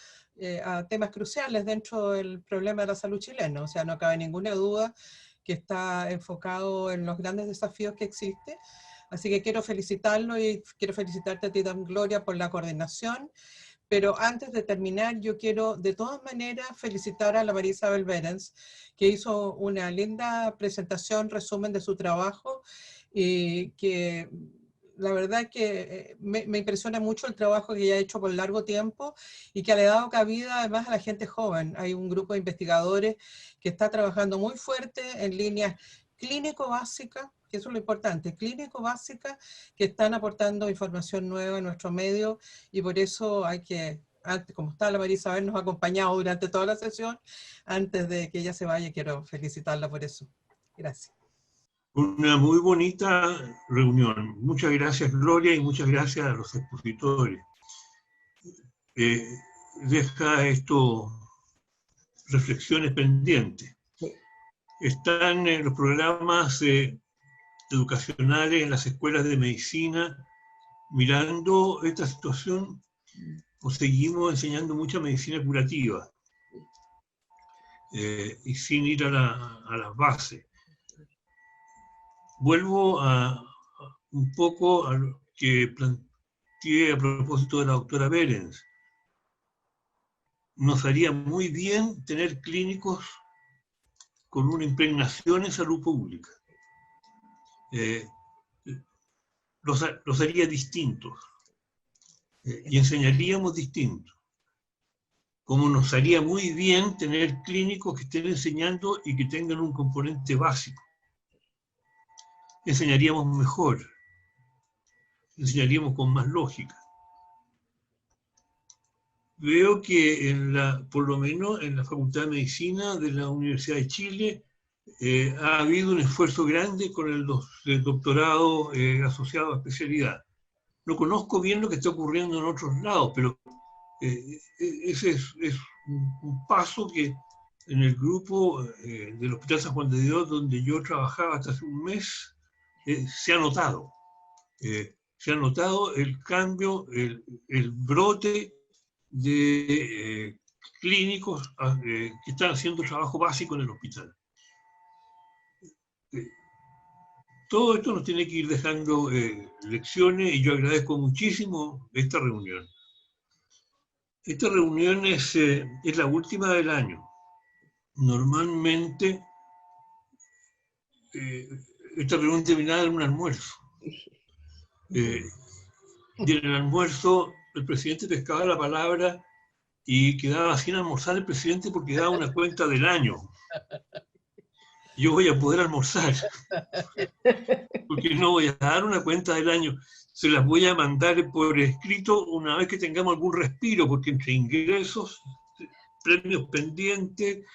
a temas cruciales dentro del problema de la salud chilena. O sea, no cabe ninguna duda que está enfocado en los grandes desafíos que existen. Así que quiero felicitarlo y quiero felicitarte a ti también, Gloria, por la coordinación. Pero antes de terminar, yo quiero de todas maneras felicitar a la María Isabel Berens, que hizo una linda presentación, resumen de su trabajo, y que la verdad que me impresiona mucho el trabajo que ella ha hecho por largo tiempo y que le ha dado cabida además a la gente joven. Hay un grupo de investigadores que está trabajando muy fuerte en líneas clínico-básicas, que eso es lo importante, clínico-básicas, que están aportando información nueva en nuestro medio, y por eso hay que, como está la María Isabel, nos ha acompañado durante toda la sesión. Antes de que ella se vaya, quiero felicitarla por eso. Gracias. Una muy bonita reunión. Muchas gracias, Gloria, y muchas gracias a los expositores. Deja esto, reflexiones pendientes. Están en los programas educacionales en las escuelas de medicina mirando esta situación, o seguimos enseñando mucha medicina curativa y sin ir a las bases. Vuelvo un poco a lo que planteé a propósito de la doctora Berens. Nos haría muy bien tener clínicos con una impregnación en salud pública. Los haría distintos y enseñaríamos distintos. Como nos haría muy bien tener clínicos que estén enseñando y que tengan un componente básico. Enseñaríamos mejor, enseñaríamos con más lógica. Veo que por lo menos en la Facultad de Medicina de la Universidad de Chile ha habido un esfuerzo grande con el doctorado asociado a especialidad. No conozco bien lo que está ocurriendo en otros lados, pero ese es un paso que en el grupo del Hospital San Juan de Dios, donde yo trabajaba hasta hace un mes, se ha notado. Se ha notado el cambio, el brote de clínicos que están haciendo trabajo básico en el hospital. Todo esto nos tiene que ir dejando lecciones y yo agradezco muchísimo esta reunión. Esta reunión es la última del año. Normalmente esta reunión terminaba en un almuerzo. Y en el almuerzo el presidente pescaba la palabra y quedaba sin almorzar el presidente porque daba una cuenta del año. Yo voy a poder almorzar, porque no voy a dar una cuenta del año, se las voy a mandar por escrito una vez que tengamos algún respiro, porque entre ingresos, premios pendientes,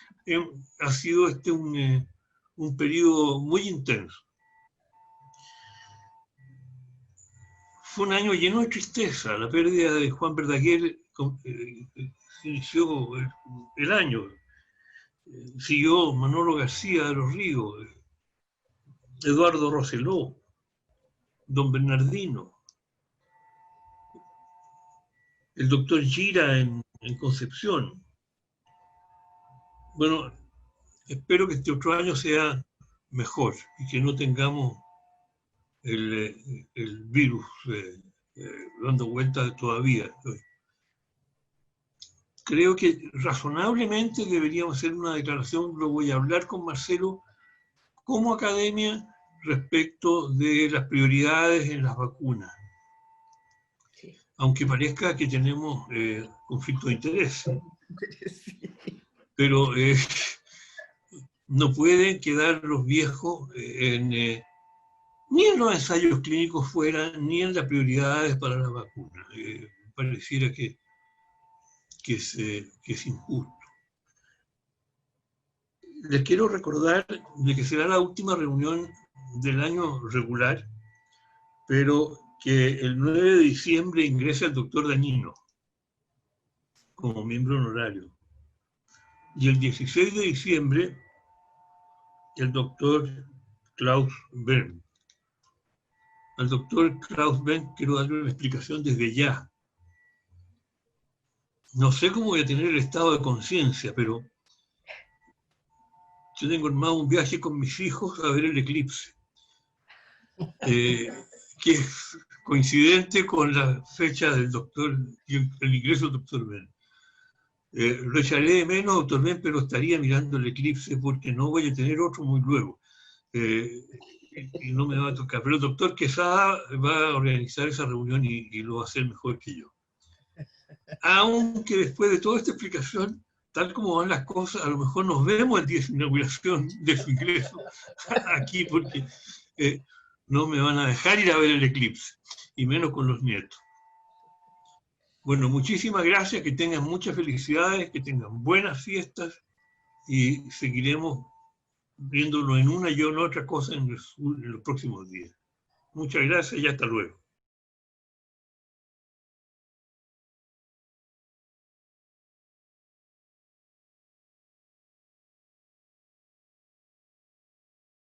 ha sido un periodo muy intenso. Fue un año lleno de tristeza, la pérdida de Juan Verdaguer inició el año. Siguió Manolo García de los Ríos, Eduardo Roseló, don Bernardino, el doctor Gira en Concepción. Bueno, espero que este otro año sea mejor y que no tengamos el virus dando vueltas todavía. Creo que razonablemente deberíamos hacer una declaración, lo voy a hablar con Marcelo, como academia respecto de las prioridades en las vacunas. Sí. Aunque parezca que tenemos conflicto de interés. Sí. Pero no pueden quedar los viejos ni en los ensayos clínicos fuera, ni en las prioridades para las vacunas. Pareciera que es injusto. Les quiero recordar de que será la última reunión del año regular, pero que el 9 de diciembre ingresa el doctor Dañino como miembro honorario. Y el 16 de diciembre, el doctor Klaus Bern. Al doctor Klaus Bern quiero darle una explicación desde ya. No sé cómo voy a tener el estado de conciencia, pero yo tengo armado un viaje con mis hijos a ver el eclipse, que es coincidente con la fecha del doctor y el ingreso del doctor Ben. Lo echaré de menos, doctor Ben, pero estaría mirando el eclipse porque no voy a tener otro muy luego. Y no me va a tocar. Pero el doctor Quesada va a organizar esa reunión y lo va a hacer mejor que yo. Aunque después de toda esta explicación, tal como van las cosas, a lo mejor nos vemos el día de su inauguración, de su ingreso aquí, porque no me van a dejar ir a ver el eclipse, y menos con los nietos. Bueno, muchísimas gracias, que tengan muchas felicidades, que tengan buenas fiestas, y seguiremos viéndolo en una y en otra cosa en los próximos días. Muchas gracias y hasta luego.